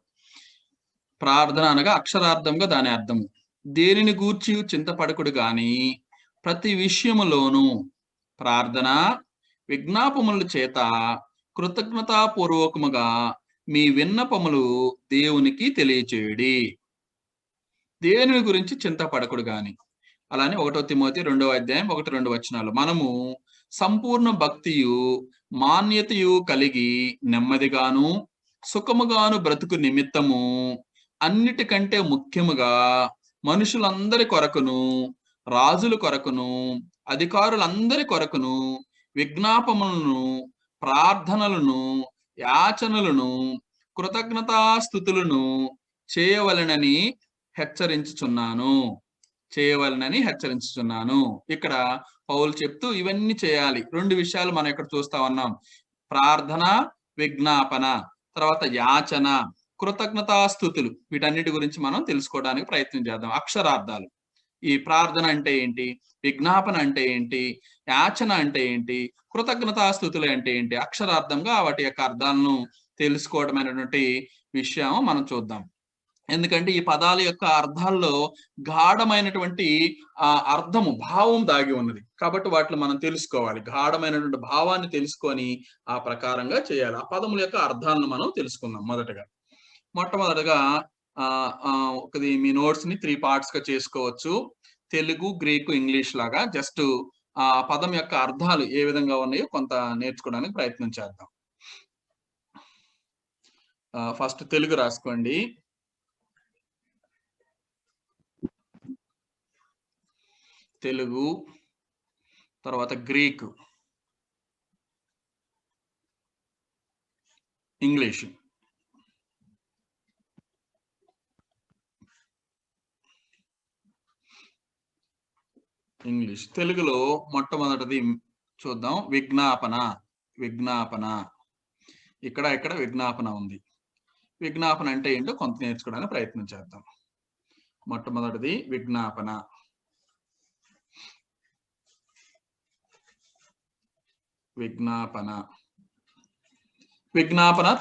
ప్రార్థన అనగా అక్షరార్థంగా దాని అర్థము. దేనిని గూర్చి చింతపడకుడు గాని ప్రతి విషయములోనూ ప్రార్థన విజ్ఞాపముల చేత కృతజ్ఞతాపూర్వకముగా మీ విన్నపములు దేవునికి తెలియచేయుడి. దేని గురించి చింతపడకుడు గాని. అలానే 1వ తిమోతి 2వ అధ్యాయం 1-2 వచనాలు. మనము సంపూర్ణ భక్తియు మాన్యతయు కలిగి నెమ్మదిగాను సుఖముగాను బ్రతుకు నిమిత్తము అన్నిటికంటే ముఖ్యముగా మనుషులందరి కొరకును రాజుల కొరకును అధికారులందరి కొరకును విజ్ఞాపములను ప్రార్థనలను యాచనలను కృతజ్ఞతాస్తుతులను చేయవలెనని హెచ్చరించుచున్నాను. ఇక్కడ పౌలు చెప్తూ ఇవన్నీ చేయాలి. రెండు విషయాలు మనం ఇక్కడ చూస్తా ఉన్నాం. ప్రార్థన, విజ్ఞాపన, తర్వాత యాచన, కృతజ్ఞతాస్తుతులు. వీటన్నిటి గురించి మనం తెలుసుకోవడానికి ప్రయత్నం చేద్దాం. అక్షరార్థాలు. ఈ ప్రార్థన అంటే ఏంటి, విజ్ఞాపన అంటే ఏంటి, యాచన అంటే ఏంటి, కృతజ్ఞతాస్తుతులు అంటే ఏంటి, అక్షరార్థంగా వాటి యొక్క అర్థాలను తెలుసుకోవడమైనటువంటి విషయం మనం చూద్దాం. ఎందుకంటే ఈ పదాల యొక్క అర్థాల్లో గాఢమైనటువంటి అర్థము, భావం దాగి ఉన్నది. కాబట్టి వాటిని మనం తెలుసుకోవాలి. గాఢమైనటువంటి భావాన్ని తెలుసుకొని ఆ ప్రకారంగా చేయాలి. ఆ పదముల యొక్క అర్థాలను మనం తెలుసుకుందాం. మొట్టమొదటిగా మీ నోట్స్ ని 3 parts గా చేసుకోవచ్చు. తెలుగు, గ్రీకు, ఇంగ్లీష్ లాగా. జస్ట్ ఆ పదం యొక్క అర్థాలు ఏ విధంగా ఉన్నాయో కొంత నేర్చుకోవడానికి ప్రయత్నం చేద్దాం. ఫస్ట్ తెలుగు రాసుకోండి. తెలుగు, తర్వాత గ్రీకు, ఇంగ్లీష్. తెలుగులో మొట్టమొదటిది చూద్దాం. విజ్ఞాపన. ఇక్కడ విజ్ఞాపన ఉంది. విజ్ఞాపన అంటే ఏంటో కొంత నేర్చుకోవడానికి ప్రయత్నం చేద్దాం. మొట్టమొదటిది విజ్ఞాపన.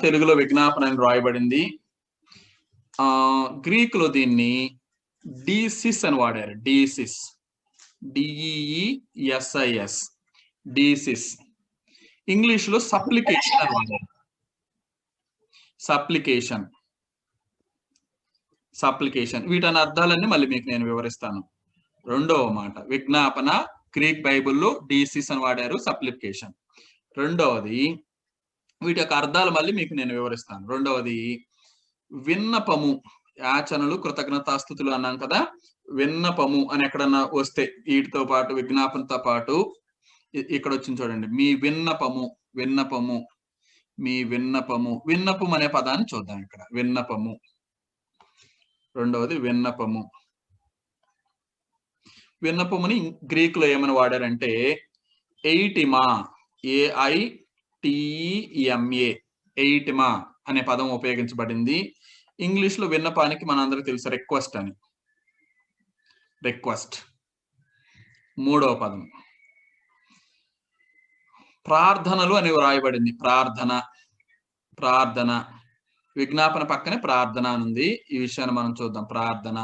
తెలుగులో విజ్ఞాపన అని రాయబడింది. గ్రీకులో దీన్ని డీసిస్ అని వాడారు. డీసిస్, DEESIS, డీసిస్. ఇంగ్లీష్ లో సప్లికేషన్ అని వాడారు. సప్లికేషన్. వీటని అర్థాలన్నీ మళ్ళీ మీకు నేను వివరిస్తాను. రెండవ మాట విజ్ఞాపన, గ్రీక్ బైబిల్లో డీసిస్ అని వాడారు, సప్లికేషన్. రెండవది వీటి యొక్క అర్థాలు మళ్ళీ మీకు నేను వివరిస్తాను. రెండవది విన్నపము. యాచనలు, కృతజ్ఞతాస్తుతులు అన్నాం కదా. విన్నపము అని ఎక్కడన్నా వస్తే వీటితో పాటు, విజ్ఞాపనతో పాటు ఇక్కడ వచ్చింది చూడండి. మీ విన్నపము. విన్నపం అనే పదాన్ని చూద్దాం. ఇక్కడ విన్నపము. రెండవది విన్నపముని గ్రీకులో ఏమని వాడారంటే ఎయిటిమా, AITEMA, ఎయిటిమా అనే పదం ఉపయోగించబడింది. ఇంగ్లీష్ లో విన్నపానికి మనందరికీ తెలుసు రిక్వెస్ట్ అని. మూడవ పదం ప్రార్థనలు అని వ్రాయబడింది. ప్రార్థన. విజ్ఞాపన పక్కనే ప్రార్థన అని ఉంది. ఈ విషయాన్ని మనం చూద్దాం. ప్రార్థన.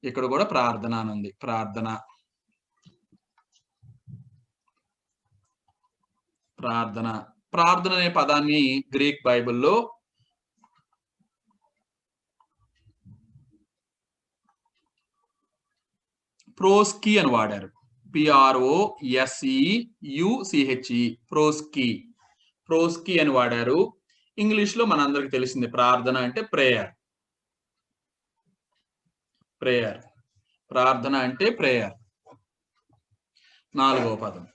ఇక్కడ కూడా ప్రార్థన అని ఉంది. ప్రార్థన అనే పదాన్ని గ్రీక్ బైబిల్లో ప్రోస్కీ అని వాడారు. PROSEUCHE, ప్రోస్కీ అని వాడారు. ఇంగ్లీష్ లో మనందరికి తెలిసింది ప్రార్థన అంటే ప్రేయర్. ప్రార్థన అంటే ప్రేయర్. నాలుగవ పదం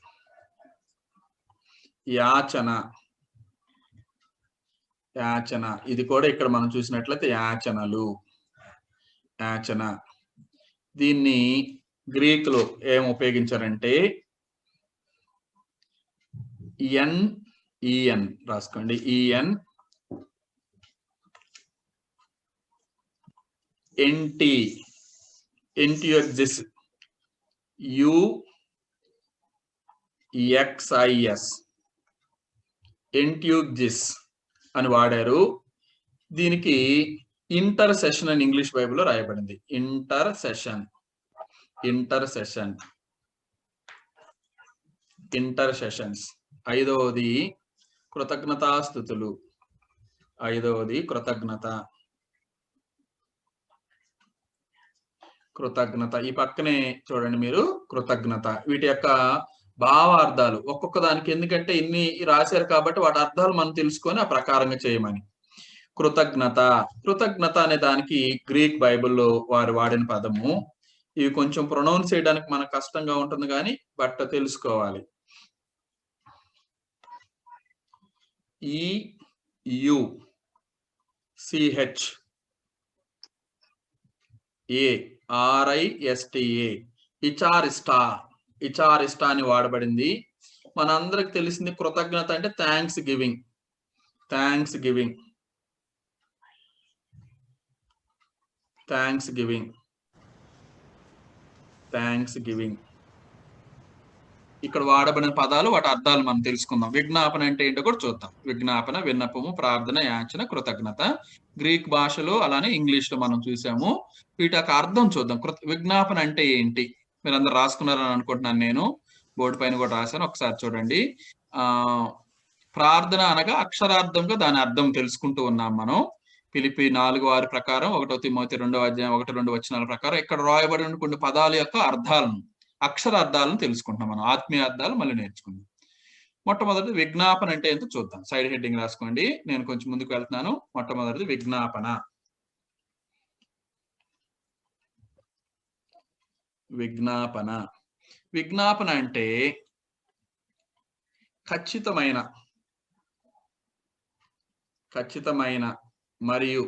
యాచన. ఇది కూడా ఇక్కడ మనం చూసినట్లయితే యాచన. దీన్ని గ్రీక్ లో ఏం ఉపయోగించారంటే EN రాసుకోండి. ఎంటియోక్సిస్, UXIS, ఎంటియోక్సిస్ అని వాడారు. దీనికి ఇంటర్సెషన్ అని ఇంగ్లీష్ బైబిల్లో రాయబడింది. ఇంటర్సెషన్స్. ఐదవది కృతజ్ఞతాస్తుతులు. కృతజ్ఞత. ఈ పక్కనే చూడండి మీరు కృతజ్ఞత. వీటి యొక్క భావార్థాలు ఒక్కొక్క దానికి, ఎందుకంటే ఇన్ని రాశారు కాబట్టి వాటి అర్థాలు మనం తెలుసుకొని ఆ ప్రకారంగా చేయమని. కృతజ్ఞత, కృతజ్ఞత అనే దానికి గ్రీక్ బైబిల్లో వారు వాడిన పదము. ఇవి కొంచెం ప్రొనౌన్స్ చేయడానికి మనకు కష్టంగా ఉంటుంది కానీ బట్ తెలుసుకోవాలి. EUCHARISTA, ఇచారిస్టా అని వాడబడింది. మనందరికి తెలిసింది కృతజ్ఞత అంటే thanks giving. Thanks giving, thanks giving, thanks giving. ఇక్కడ వాడబడిన పదాలు వాటి అర్థాలు మనం తెలుసుకుందాం. విజ్ఞాపన అంటే ఏంటో కూడా చూద్దాం. విజ్ఞాపన, విన్నపము, ప్రార్థన, యాచన, కృతజ్ఞత. గ్రీక్ భాషలో అలానే ఇంగ్లీష్ లో మనం చూసాము. వీటి యొక్క అర్థం చూద్దాం. విజ్ఞాపన అంటే ఏంటి? మీరు అందరు రాసుకున్నారని అనుకుంటున్నాను. నేను బోర్డు పైన కూడా రాశాను, ఒకసారి చూడండి. ప్రార్థన అనగా అక్షరార్థంగా దాని అర్థం తెలుసుకుంటూ ఉన్నాం మనం. ఫిలిప్పి 4:6 ప్రకారం, 1 తిమోతి 2:1-2 వచనాల ప్రకారం ఇక్కడ రాయబడిన కొన్ని పదాల యొక్క అర్థాలను, అక్షరార్థాలను తెలుసుకుంటాం మనం. ఆత్మీయ అర్థాలు మళ్ళీ నేర్చుకుందాం. మొట్టమొదటి విజ్ఞాపన అంటే ఏంటో చూద్దాం. సైడ్ హెడ్డింగ్ రాసుకోండి, నేను కొంచెం ముందుకు వెళ్తున్నాను. మొట్టమొదటిది విజ్ఞాపన. విజ్ఞాపన, విజ్ఞాపన అంటే ఖచ్చితమైన మరియు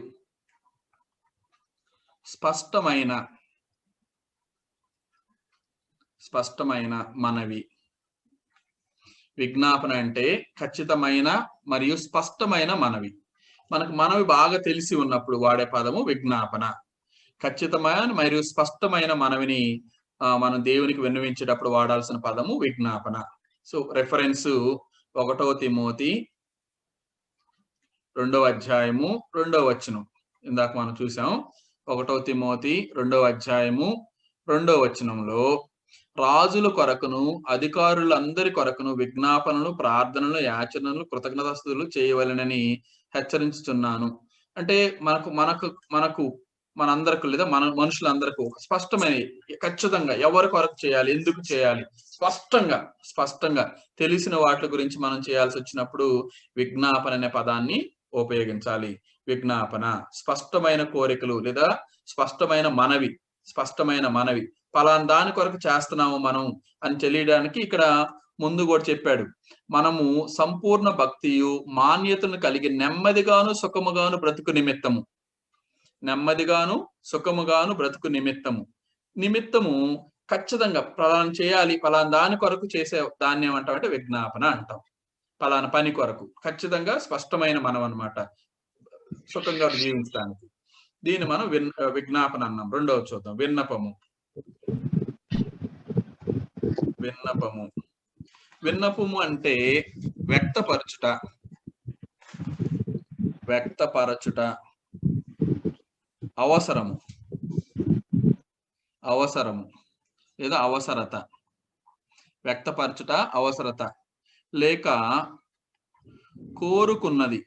స్పష్టమైన మనవి. విజ్ఞాపన అంటే ఖచ్చితమైన మరియు స్పష్టమైన మనవి. మనకు మనవి బాగా తెలిసి ఉన్నప్పుడు వాడే పదము విజ్ఞాపన. ఖచ్చితమైన మరియు స్పష్టమైన మనవిని మనం దేవునికి విన్నవించేటప్పుడు వాడాల్సిన పదము విజ్ఞాపన. సో రెఫరెన్స్ 1 తిమోతి 2:2 వచనం. ఇందాక మనం చూసాం. 1 తిమోతి 2:2 రాజుల కొరకును అధికారులందరి కొరకును విజ్ఞాపనలు, ప్రార్థనలు, యాచనలు, కృతజ్ఞతాస్తుతులు చేయవలెనని హెచ్చరించుచున్నాను. అంటే మనకు మనందరికి లేదా మనుషులందరికీ ఒక స్పష్టమైన, ఖచ్చితంగా ఎవరి కొరకు చేయాలి, ఎందుకు చేయాలి, స్పష్టంగా తెలిసిన వాటి గురించి మనం చేయాల్సి వచ్చినప్పుడు విజ్ఞాపన అనే పదాన్ని ఉపయోగించాలి. విజ్ఞాపన స్పష్టమైన కోరికలు లేదా స్పష్టమైన మనవి, పలానా దాని కొరకు చేస్తున్నాము మనం అని తెలియడానికి ఇక్కడ ముందు కూడా చెప్పాడు. మనము సంపూర్ణ భక్తియు మాన్యతను కలిగి నెమ్మదిగాను సుఖముగాను బ్రతుకు నిమిత్తము ఖచ్చితంగా పలానా చేయాలి, పలానా దాని కొరకు చేసే దాన్ని ఏమంటామంటే విజ్ఞాపన అంటాం. పలానా పని కొరకు ఖచ్చితంగా స్పష్టమైన మనం అన్నమాట, సుఖంగా జీవించడానికి. దీన్ని మనం విజ్ఞాపన అన్నాం. రెండవ చూద్దాం, విన్నపము. విన్నపము అంటే వ్యక్తపరచుట అవసరము లేదా అవసరత. వ్యక్తపరచుట అవసరత లేక కోరుకున్నది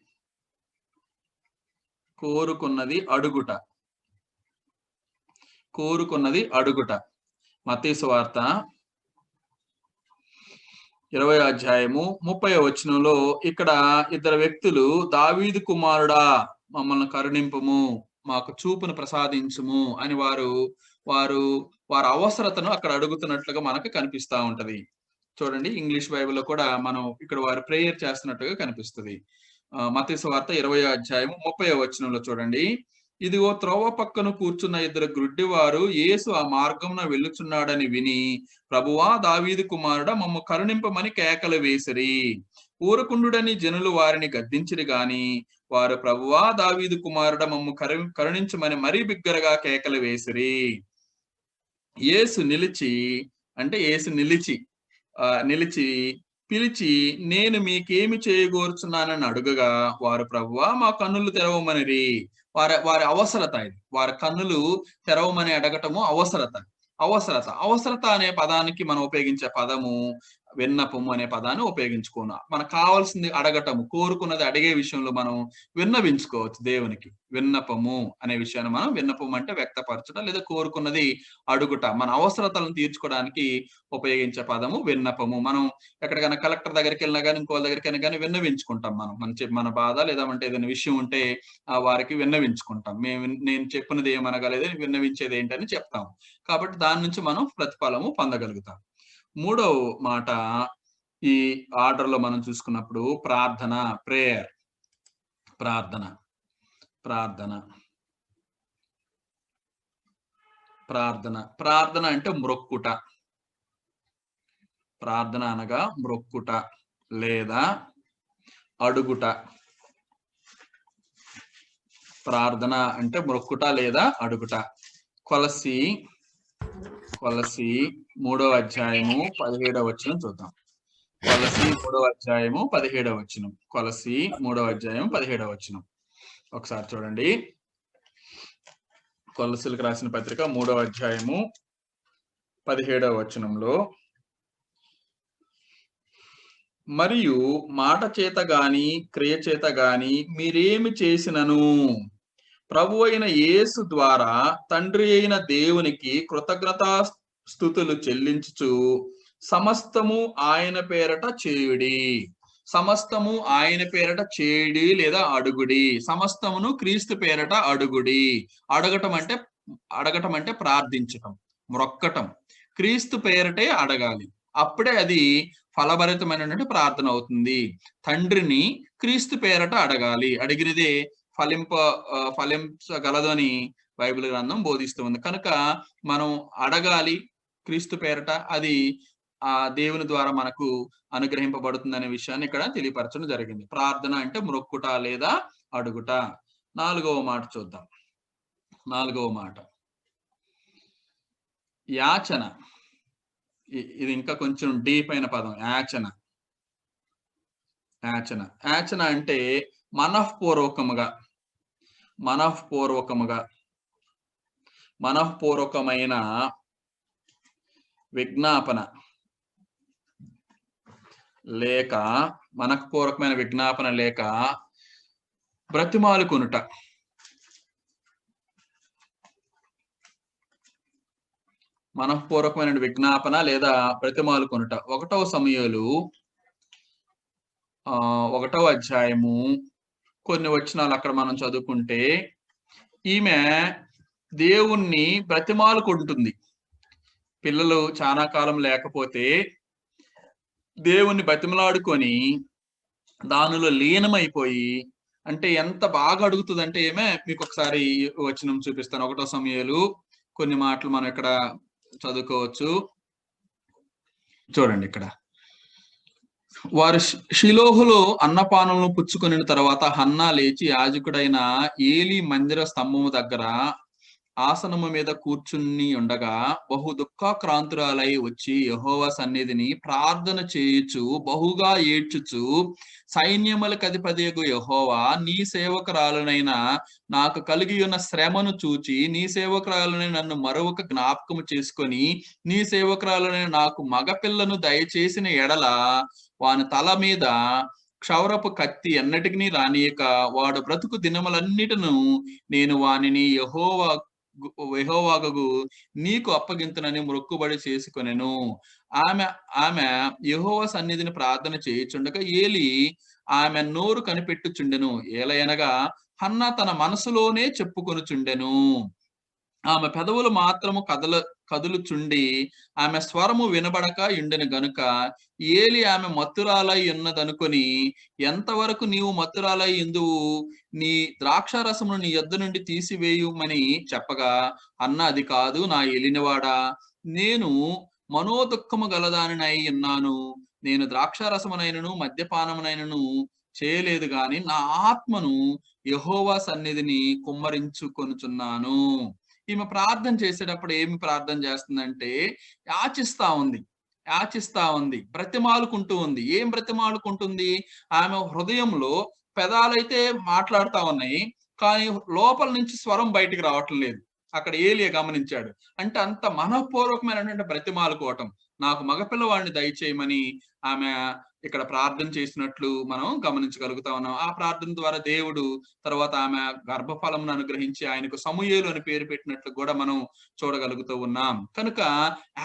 అడుగుట. మత్తయి సువార్త 20:30 ఇక్కడ ఇద్దరు వ్యక్తులు, దావీదు కుమారుడా మమ్మల్ని కరుణింపుము, మాకు చూపును ప్రసాదించుము అని వారు అవసరతను అక్కడ అడుగుతున్నట్లుగా మనకు కనిపిస్తా ఉంటది. చూడండి, ఇంగ్లీష్ బైబిల్లో కూడా మనం ఇక్కడ వారు ప్రేయర్ చేస్తున్నట్టుగా కనిపిస్తుంది. మత్తయి సువార్త 20:30 చూడండి. ఇదిగో త్రోవ పక్కన కూర్చున్న ఇద్దరు గ్రుడ్డివారు యేసు ఆ మార్గమున వెళ్ళుచున్నాడని విని, ప్రభువా దావీదు కుమారుడా మమ్ము కరుణింపమని కేకలు వేసిరి. ఊరకుండుడని జనులు వారిని గద్దించిరి గాని వారు, ప్రభువా దావీదు కుమారుడా మమ్ము కరుణించమని మరీ బిగ్గరగా కేకలు వేసిరి. యేసు నిలిచి పిలిచి, నేను మీకేమి చేయగోరుచున్నానని అడుగగా వారు, ప్రభువా మా కన్నులు తెరవమనిరి. వారి అవసరత ఇది. వారి కన్నులు తెరవమని అడగటము అవసరత అనే పదానికి మనం ఉపయోగించే పదము విన్నపము అనే పదాన్ని ఉపయోగించుకోను. మనకు కావాల్సింది అడగటము, కోరుకున్నది అడిగే విషయంలో మనం విన్నవించుకోవచ్చు దేవునికి. విన్నపము అనే విషయాన్ని మనం విన్నపం అంటే వ్యక్తపరచడం లేదా కోరుకున్నది అడుగుట, మన అవసరతలను తీర్చుకోవడానికి ఉపయోగించే పదము విన్నపము. మనం ఎక్కడికైనా కలెక్టర్ దగ్గరికి వెళ్ళినా కానీ ఇంకో దగ్గరికైనా కానీ విన్నవించుకుంటాం. మనం మన బాధ లేదా అంటే ఏదైనా విషయం ఉంటే వారికి విన్నవించుకుంటాం. నేను చెప్పినది ఏమనగలేదు, విన్నవించేది ఏంటని చెప్తాం. కాబట్టి దాని నుంచి మనం ప్రతిఫలము పొందగలుగుతాం. మూడవ మాట ఈ ఆర్డర్ లో మనం చూసుకున్నప్పుడు ప్రార్థన, ప్రేయర్. ప్రార్థన ప్రార్థన ప్రార్థన ప్రార్థన అంటే మ్రొక్కుట. ప్రార్థన అనగా మ్రొక్కుట లేదా అడుగుట. ప్రార్థన అంటే మ్రొక్కుట లేదా అడుగుట. కొలసి 3వ అధ్యాయము 17వ వచనం చూద్దాం. కొలసి 3వ అధ్యాయము 17వ వచనం. కొలసి 3వ అధ్యాయం 17వ వచనం ఒకసారి చూడండి. కొలసీలకు రాసిన పత్రిక 3వ అధ్యాయము 17వ వచనంలో, మరియు మాట చేత గాని క్రియ చేత గాని మీరేమి చేసినను ప్రభు అయిన యేసు ద్వారా తండ్రి అయిన దేవునికి కృతజ్ఞతా స్తుతులు చెల్లించుచు సమస్తము ఆయన పేరట చేయుడి. సమస్తము ఆయన పేరట చేయుడి లేదా అడుగుడి. సమస్తమును క్రీస్తు పేరట అడుగుడి. అడగటం అంటే ప్రార్థించటం, మ్రొక్కటం. క్రీస్తు పేరటే అడగాలి. అప్పుడే అది ఫలభరితమైనటువంటి ప్రార్థన అవుతుంది. తండ్రిని క్రీస్తు పేరట అడగాలి. అడిగినదే ఫలించగలదు అని బైబిల్ గ్రంథం బోధిస్తుంది. కనుక మనం అడగాలి క్రీస్తు పేరట. అది ఆ దేవుని ద్వారా మనకు అనుగ్రహింపబడుతుంది అనే విషయాన్ని ఇక్కడ తెలియపరచడం జరిగింది. ప్రార్థన అంటే మ్రొక్కుట లేదా అడుగుట. 4వ మాట చూద్దాం. 4వ మాట యాచన. ఇది ఇంకా కొంచెం డీప్ అయిన పదం. యాచన. యాచన అంటే మనఃపూర్వకమైన విజ్ఞాపన లేక బ్రతిమాలుకొనుట. మనఃపూర్వకమైన విజ్ఞాపన లేదా బ్రతిమాలుకొనుట. 1వ సమూయేలు 1వ అధ్యాయము కొన్ని వచనాలు అక్కడ మనం చదువుకుంటే, ఈమె దేవుణ్ణి బ్రతిమాలుకుంటుంది. పిల్లలు చాలా కాలం లేకపోతే దేవుణ్ణి బతిమలాడుకొని దానిలో లీనమైపోయి, అంటే ఎంత బాగా అడుగుతుందంటే ఏమే, మీకు ఒకసారి వచనం చూపిస్తాను. 1వ సమూయేలు కొన్ని మాటలు మనం ఇక్కడ చదువుకోవచ్చు. చూడండి ఇక్కడ. వారు షిలోహులో అన్నపానములను పుచ్చుకొని తర్వాత హన్నా లేచి యాజకుడైన ఏలీ మందిర స్తంభము దగ్గర ఆసనము మీద కూర్చుని ఉండగా బహు దుఃఖాక్రాంతురాలై వచ్చి యెహోవా సన్నిధిని ప్రార్థన చేయుచు బహుగా ఏడ్చుచు, సైన్యములకు అధిపతియగు యెహోవా, నీ సేవకురాలునైన నాకు కలిగి ఉన్న శ్రమను చూచి నీ సేవకురాలునైన నన్ను మరొక జ్ఞాపకము చేసుకొని నీ సేవకురాలునైన నాకు మగపిల్లను దయచేసిన ఎడల వాని తల మీద క్షౌరపు కత్తి ఎన్నటికి రానియక వాడు బ్రతుకు దినములన్నిటిను నేను వానిని యెహోవాకు నీకు అప్పగింతునని మొక్కుబడి చేసుకొనెను. ఆమె యెహోవా సన్నిధిని ప్రార్థన చేయుచుండగా ఏలీ ఆమె నోరు కనిపెట్టుచుండెను. ఏలయనగా హన్నా తన మనసులోనే చెప్పుకొనుచుండెను. ఆమె పెదవులు మాత్రము కదులుచుండి ఆమె స్వరము వినబడక ఉండెను గనుక ఏలి ఆమె మత్తురాలై ఉన్నదనుకొని, ఎంతవరకు నీవు మత్తురాలై ఇందువు, నీ ద్రాక్షారసమును నీ యొద్ద నుండి తీసివేయుమని చెప్పగా, అన్న అది కాదు నా ఏలినవాడా, నేను మనోదుఃఖము గలదానినై ఉన్నాను. నేను ద్రాక్షారసమునైనను మద్యపానమునైనను చేయలేదు గాని నా ఆత్మను యెహోవా సన్నిధిని కుమ్మరించుకొనుచున్నాను. ఈమె ప్రార్థన చేసేటప్పుడు ఏమి ప్రార్థన చేస్తుందంటే యాచిస్తా ఉంది, బ్రతిమాలుకుంటూ ఉంది. ఏం బ్రతిమాలుకుంటుంది? ఆమె హృదయంలో పెదాలైతే మాట్లాడుతా ఉన్నాయి, కానీ లోపల నుంచి స్వరం బయటికి రావటం లేదు. అక్కడ ఏలియా గమనించాడు. అంటే అంత మనఃపూర్వకమైనటువంటి బ్రతిమాలుకోవటం. నాకు మగపిల్లవాడిని దయచేయమని ఆమె ఇక్కడ ప్రార్థన చేసినట్లు మనం గమనించగలుగుతా ఉన్నాం. ఆ ప్రార్థన ద్వారా దేవుడు తర్వాత ఆమె గర్భఫలమును అనుగ్రహించి ఆయనకు సమూయేలు అని పేరు పెట్టినట్లు కూడా మనం చూడగలుగుతూ ఉన్నాం. కనుక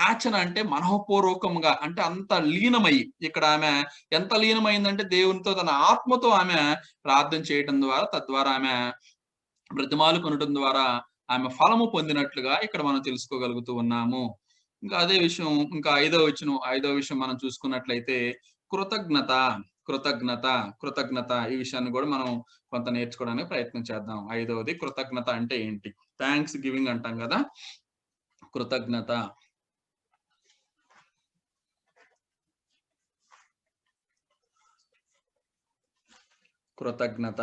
యాచన అంటే మనఃపూర్వకంగా, అంటే అంత లీనమై, ఇక్కడ ఆమె ఎంత లీనమైందంటే దేవునితో తన ఆత్మతో ఆమె ప్రార్థన చేయడం ద్వారా, తద్వారా ఆమె బ్రతిమాలు కొనడం ద్వారా ఆమె ఫలము పొందినట్లుగా ఇక్కడ మనం తెలుసుకోగలుగుతూ ఉన్నాము. ఇంకా అదే విషయం, ఇంకా ఐదవ విషయం మనం చూసుకున్నట్లయితే కృతజ్ఞత. కృతజ్ఞత కృతజ్ఞత ఈ విషయాన్ని కూడా మనం కొంత నేర్చుకోవడానికి ప్రయత్నం చేద్దాం. ఐదవది కృతజ్ఞత అంటే ఏంటి? థ్యాంక్స్ గివింగ్ అంటాం కదా, కృతజ్ఞత. కృతజ్ఞత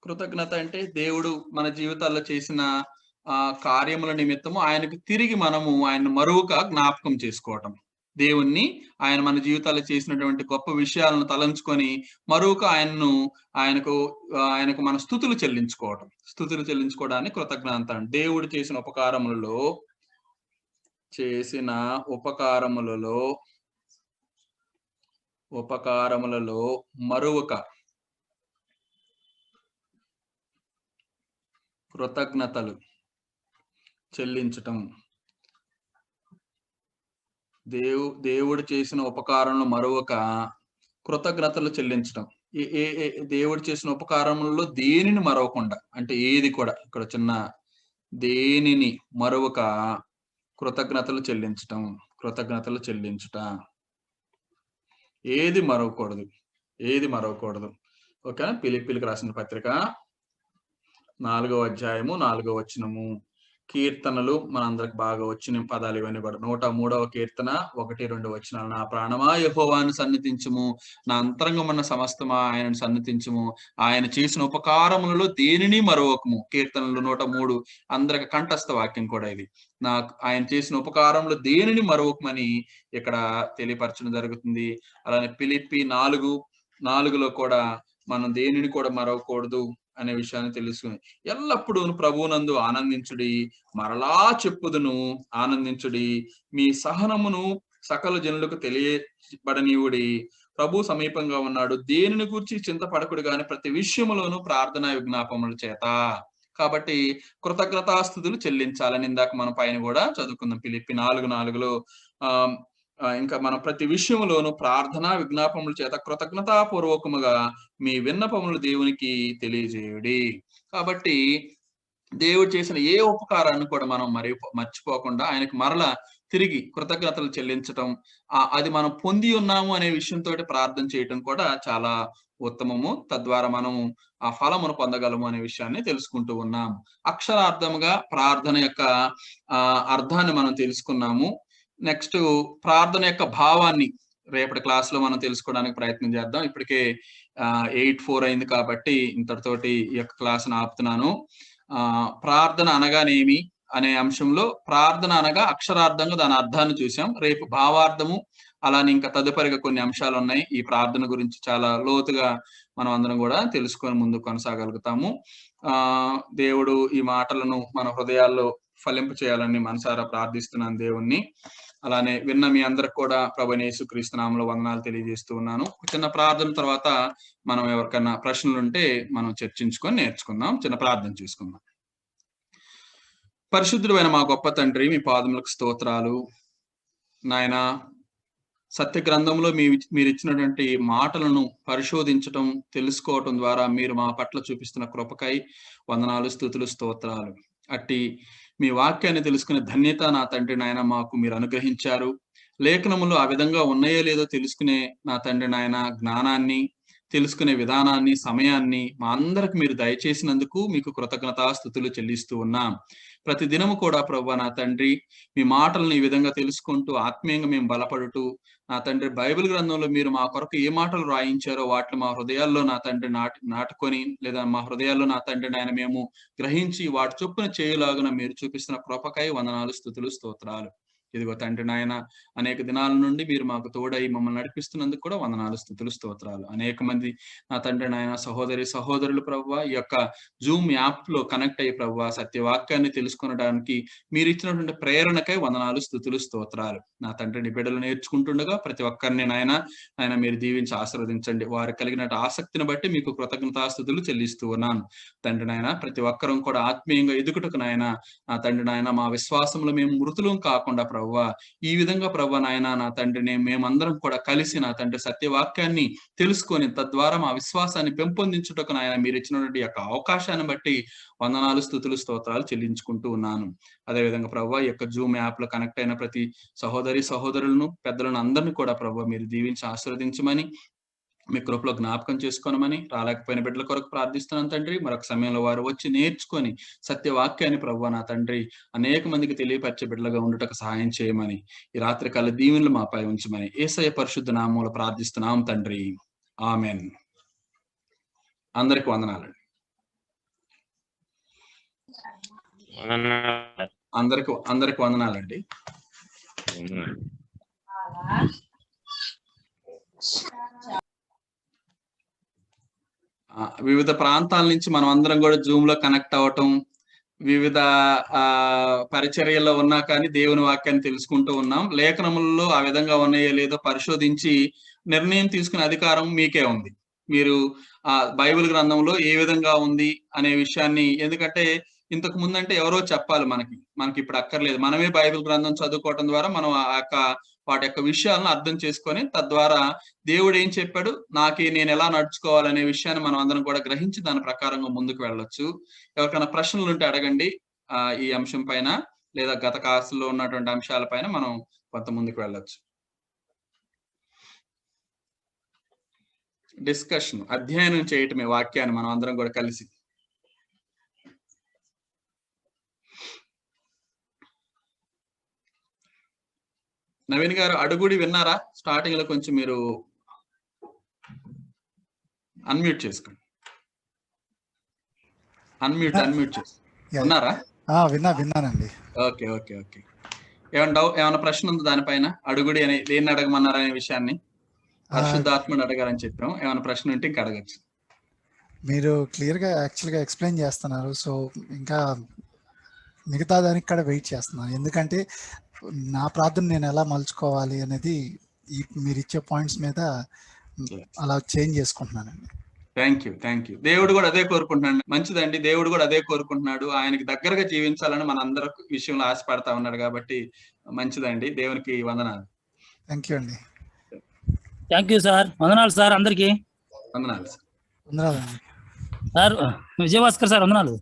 కృతజ్ఞత అంటే దేవుడు మన జీవితాల్లో చేసిన కార్యముల నిమిత్తము ఆయనకు తిరిగి మనము ఆయన మరువక జ్ఞాపకం చేసుకోవటం. దేవుణ్ణి, ఆయన మన జీవితాల్లో చేసినటువంటి గొప్ప విషయాలను తలంచుకొని మరొక ఆయనకు మన స్తుతులు చెల్లించుకోవడాన్ని కృతజ్ఞత. దేవుడు చేసిన ఉపకారములలో మరొక కృతజ్ఞతలు చెల్లించటం. దేవుడు చేసిన ఉపకారంలో మరొక కృతజ్ఞతలు చెల్లించటం. దేవుడు చేసిన ఉపకారములలో దేనిని మరవకుండా, అంటే ఏది కూడా ఇక్కడ చిన్న దేనిని మరొక కృతజ్ఞతలు చెల్లించుట. ఏది మరవకూడదు. ఓకే, ఫిలిప్పీలకు రాసిన పత్రిక 4వ అధ్యాయము 4వ వచనము. కీర్తనలు మనందరికి బాగా వచ్చిన పదాలు ఇవన్నీ కూడా. 103వ కీర్తన 1-2 వచనాలు. నా ప్రాణమా యెహోవాను సన్నిధించుము, నా అంతరంగమున్న సమస్తమా ఆయనను సన్నిధించుము, ఆయన చేసిన ఉపకారములలో దేనిని మరవకము. కీర్తనలు 103 అందరికి కంఠస్థ వాక్యం కూడా ఇది. ఆయన చేసిన ఉపకారంలో దేనిని మరవకమని ఇక్కడ తెలియపరచడం జరుగుతుంది. అలానే ఫిలిప్పీ 4:4లో కూడా మనం దేనిని కూడా మరవకూడదు అనే విషయాన్ని తెలుసుకుని, ఎల్లప్పుడూ ప్రభువునందు ఆనందించుడి, మరలా చెప్పుదును ఆనందించుడి, మీ సహనమును సకల జనులకు తెలియబడనీయుడి, ప్రభు సమీపంగా ఉన్నాడు, దేనిని గురించి చింతపడకుడు గాని ప్రతి విషయములోను ప్రార్థనా విజ్ఞాపముల చేత. కాబట్టి కృతజ్ఞతాస్తుతులు చెల్లించాలని ఇందాక మనం పైన కూడా చదువుకుందాం. ఫిలిప్పీ 4:4లో ఇంకా మనం ప్రతి విషయంలోనూ ప్రార్థనా విజ్ఞాపముల చేత కృతజ్ఞతాపూర్వకముగా మీ విన్నపములు దేవునికి తెలియజేయుడి. కాబట్టి దేవుడు చేసిన ఏ ఉపకారాన్ని కూడా మనం మర్చిపోకుండా ఆయనకు మరలా తిరిగి కృతజ్ఞతలు చెల్లించటం, అది మనం పొంది ఉన్నాము అనే విషయంతో ప్రార్థన చేయటం కూడా చాలా ఉత్తమము. తద్వారా మనము ఆ ఫలమును పొందగలము అనే విషయాన్ని తెలుసుకుంటూ ఉన్నాము. అక్షరార్థముగా ప్రార్థన యొక్క అర్థాన్ని మనం తెలుసుకున్నాము. నెక్స్ట్ ప్రార్థన యొక్క భావాన్ని రేపటి క్లాస్ లో మనం తెలుసుకోవడానికి ప్రయత్నం చేద్దాం. ఇప్పటికే 8:04 అయింది కాబట్టి ఇంతటితోటి ఈ యొక్క క్లాస్ను ఆపుతున్నాను. ప్రార్థన అనగానేమి అనే అంశంలో ప్రార్థన అనగా అక్షరార్థంగా దాని అర్థాన్ని చూసాం. రేపు భావార్థము, అలానే ఇంకా తదుపరిగా కొన్ని అంశాలు ఉన్నాయి. ఈ ప్రార్థన గురించి చాలా లోతుగా మనం అందరం కూడా తెలుసుకొని ముందుకు కొనసాగలుగుతాము. దేవుడు ఈ మాటలను మన హృదయాల్లో ఫలింప చేయాలని మనసారా ప్రార్థిస్తున్నాను దేవుణ్ణి. అలానే విన్న మీ అందరికి కూడా ప్రభువైన యేసుక్రీస్తు నామములో వందనాలు తెలియజేస్తూ ఉన్నాను. చిన్న ప్రార్థన తర్వాత మనం ఎవరికైనా ప్రశ్నలు ఉంటే మనం చర్చించుకొని నేర్చుకుందాం. చిన్న ప్రార్థన చేసుకుందాం. పరిశుద్ధుడైన మా గొప్ప తండ్రి, మీ పాదములకు స్తోత్రాలు నాయనా. సత్య గ్రంథంలో మీరు ఇచ్చినటువంటి మాటలను పరిశోధించటం, తెలుసుకోవటం ద్వారా మీరు మా పట్ల చూపిస్తున్న కృపకై వందనాలు, స్తుతులు, స్తోత్రాలు. అట్టి మీ వాక్యాన్ని తెలుసుకునే ధన్యత నా తండ్రి నాయన మాకు మీరు అనుగ్రహించారు. లేఖనములు ఆ విధంగా ఉన్నాయో లేదో తెలుసుకునే నా తండ్రి నాయన జ్ఞానాన్ని, తెలుసుకునే విధానాన్ని, సమయాన్ని మా అందరికి మీరు దయచేసినందుకు మీకు కృతజ్ఞతాస్తుతులు చెల్లిస్తూ ఉన్నాం. ప్రతి దినము కూడా ప్రభువా నా తండ్రి మీ మాటలను ఈ విధంగా తెలుసుకుంటూ ఆత్మీయంగా మేము బలపడుతూ నా తండ్రి బైబిల్ గ్రంథంలో మీరు మా కొరకు ఏ మాటలు రాయించారో వాటిని మా హృదయాల్లో నా తండ్రి నాటుకొని, లేదా మా హృదయాల్లో నా తండ్రి నాయన మేము గ్రహించి వాటి చొప్పున చేయలాగున మీరు చూపిస్తున్న కృపకై వందనాలు, స్తుతులు, స్తోత్రాలు. ఇదిగో తండ్రి నాయన అనేక దినాల నుండి మీరు మాకు తోడై మమ్మల్ని నడిపిస్తున్నందుకు కూడా వందనాలు, స్తుతులు, స్తోత్రాలు. అనేక మంది నా తండ్రి నాయన సహోదరులు ప్రభువా ఈ యొక్క జూమ్ యాప్ లో కనెక్ట్ అయ్యి ప్రభువా సత్యవాక్యాన్ని తెలుసుకొనడానికి మీరు ఇచ్చినటువంటి ప్రేరణకై వందనాలు, స్తుతులు, స్తోత్రాలు. నా తండ్రిని బిడ్డలు నేర్చుకుంటుండగా ప్రతి ఒక్కరిని నాయన మీరు దీవించి ఆశీర్వదించండి. వారు కలిగిన ఆసక్తిని బట్టి మీకు కృతజ్ఞతాస్తుతులు చెల్లిస్తూ ఉన్నాను తండ్రి నాయన. ప్రతి ఒక్కరం కూడా ఆత్మీయంగా ఎదుగుటకు నాయన నా తండ్రి నాయన మా విశ్వాసంలో మేము మృతులం కాకుండా ప్రభువా ఈ విధంగా ప్రభువా నాయన నా తండ్రిని మేమందరం కూడా కలిసి నా తండ్రి సత్యవాక్యాన్ని తెలుసుకొని తద్వారా మా విశ్వాసాన్ని పెంపొందించుటకు నాయన మీరు ఇచ్చినటువంటి యొక్క అవకాశాన్ని బట్టి వందనాలు, స్తుతులు, స్తోత్రాలు చెల్లించుకుంటూ ఉన్నాను. అదేవిధంగా ప్రభువా ఈ యొక్క జూమ్ యాప్ లో కనెక్ట్ అయిన ప్రతి సహోదరులను పెద్దలను అందరినీ కూడా ప్రభువా మీరు దీవించి ఆశీర్వదించమని మీ కృపలో జ్ఞాపకం చేసుకోనమని రాలేకపోయిన బిడ్డల కొరకు ప్రార్థిస్తున్నాను తండ్రి. మరొక సమయంలో వారు వచ్చి నేర్చుకొని సత్యవాక్యాన్ని ప్రభువా నా తండ్రి అనేక మందికి తెలియపరిచే బిడ్డలుగా ఉండుటకు సహాయం చేయమని ఈ రాత్రి కాల దీవెనలు మాపై ఉంచమని యేసయ్య పరిశుద్ధ నామములో ప్రార్థిస్తున్నాం తండ్రి. ఆమెన్. అందరికి వందనాలండి. అందరికి వందనాలండి. వివిధ ప్రాంతాల నుంచి మనం అందరం కూడా జూమ్ లో కనెక్ట్ అవ్వటం, వివిధ పరిచర్యల్లో ఉన్నా కానీ దేవుని వాక్యాన్ని తెలుసుకుంటూ ఉన్నాం. లేఖనములలో ఆ విధంగా ఉన్నాయో లేదో పరిశోధించి నిర్ణయం తీసుకునే అధికారం మీకే ఉంది. మీరు ఆ బైబిల్ గ్రంథంలో ఏ విధంగా ఉంది అనే విషయాన్ని, ఎందుకంటే ఇంతకు ముందంటే ఎవరో చెప్పాలి మనకి ఇప్పుడు అక్కర్లేదు. మనమే బైబిల్ గ్రంథం చదువుకోవటం ద్వారా మనం వాటి యొక్క విషయాలను అర్థం చేసుకొని తద్వారా దేవుడు ఏం చెప్పాడు, నేను ఎలా నడుచుకోవాలనే విషయాన్ని మనం అందరం కూడా గ్రహించి దాని ప్రకారంగా ముందుకు వెళ్ళొచ్చు. ఎవరికైనా ప్రశ్నలు ఉంటే అడగండి ఈ అంశం పైన, లేదా గత క్లాసులో ఉన్నటువంటి అంశాల పైన మనం కొంత ముందుకు వెళ్ళొచ్చు. డిస్కషన్, అధ్యయనం చేయటమే వాక్యాన్ని మనం అందరం కూడా కలిసి. నవీన్ గారు అడుగుడి విన్నారా? స్టార్టింగ్ లో కొంచెం మీరు అన్మ్యూట్ చేసుకోండి. అన్మ్యూట్ చేసుకోండి. విన్నారా? విన్నానండి. ఓకే. ఏమైనా ప్రశ్న ఉంది దానిపైన? అడుగుడి అని దేన్ని అడగమన్నారనే విషయాన్ని పరిశుద్ధాత్మని అడగాలని చెప్పాం. ఏమైనా ప్రశ్న ఉంటే ఇంకా అడగచ్చు. మీరు క్లియర్ గా యాక్చువల్గా ఎక్స్ప్లెయిన్ చేస్తున్నారు. సో ఇంకా మిగతా దానికి కూడా వెయిట్ చేస్తున్నాను. ఎందుకంటే నా ప్రార్థన నేను ఎలా మలుచుకోవాలి అనేది మీరు ఇచ్చే పాయింట్స్ మీద అలా చేంజ్ చేసుకుంటున్నానండి. Thank you. దేవుడు కూడా అదే కోరుకుంటున్నాడు. మంచిదండి, దేవుడు కూడా అదే కోరుకుంటున్నాడు. ఆయనకి దగ్గరగా జీవించాలని మన అందరి విషయంలో ఆశపడతా ఉన్నాడు కాబట్టి మంచిదండి. దేవునికి వందనాలు. థ్యాంక్ యూ అండి. Thank you sir. వందనాలు సార్. అందరికి వందనాలు సార్. విజయభాస్కర్ సార్ వందనాలు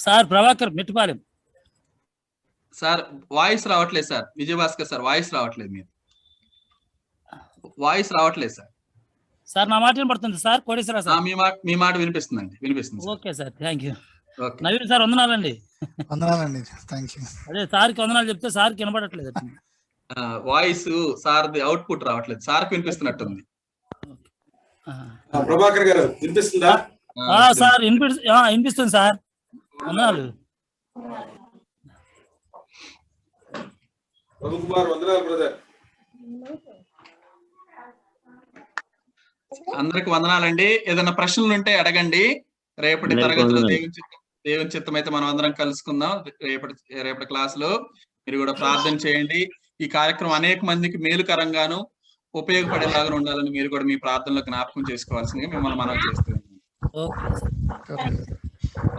sir. Prabhakar Mettupalayam sir. Voice రావట్లేదు సార్. విజయభాస్కర్ సార్ వాయిస్ రావట్లేదు. మీరు వాయిస్ రావట్లేదు సార్. సార్ నా మాట వినపడుతుంది సార్. కోటేశ్వర సార్ మీ మాట వినిపిస్తుంది. Okay sir. Thank you. Naveen sir వందనాలండి. Thank you. అదే సార్కి వందనాలు చెప్తే సార్కి వినపడట్లేదు. వాయిస్ సార్ అవుట్పుట్ రావట్లేదు. సార్కి వినిపిస్తున్నట్టుంది. ప్రభాకర్ గారు వినిపిస్తుందా? సార్ వినిపిస్తుంది సార్. వందనాలు. రఘుకుమార్ వందనాలు బ్రదర్. అందరికి వందనాలండి. ఏదైనా ప్రశ్నలు ఉంటే అడగండి. రేపటి తరగతిలో దేవుని చిత్తం అయితే మనం అందరం కలుసుకుందాం. రేపటి క్లాస్ లో మీరు కూడా ప్రార్థన చేయండి. ఈ కార్యక్రమం అనేక మందికి మేలుకరంగాను ఉపయోగపడేలాగా ఉండాలని మీరు కూడా మీ ప్రార్థనలో జ్ఞాపకం చేసుకోవాల్సిందిగా మిమ్మల్ని మనం చేస్తున్నాం.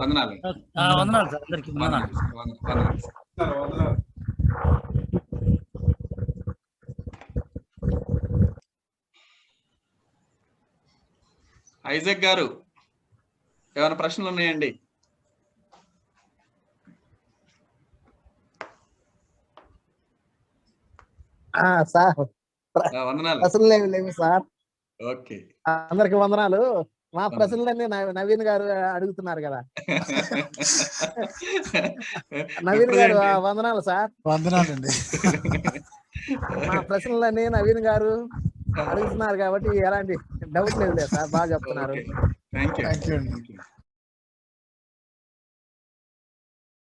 వందనాలు. వందనాలు సార్. అందరికి వందనాలు. ఐజక్ గారు ఏమైనా ప్రశ్నలు ఉన్నాయండి? సార్ వందనాలు. ప్రశ్నలు ఏమి లేవు సార్. ఓకే. అందరికి వందనాలు. మా ప్రశ్నలన్నీ నవీన్ గారు అడుగుతున్నారు కదా. నవీన్ గారు వందనాలు సార్. వందనాలండి. మా ప్రశ్నలన్నీ నవీన్ గారు అడుగుతున్నారు కాబట్టి ఎలాంటి డౌట్ లేదు సార్. బాగా చెప్తున్నారు. Thank you.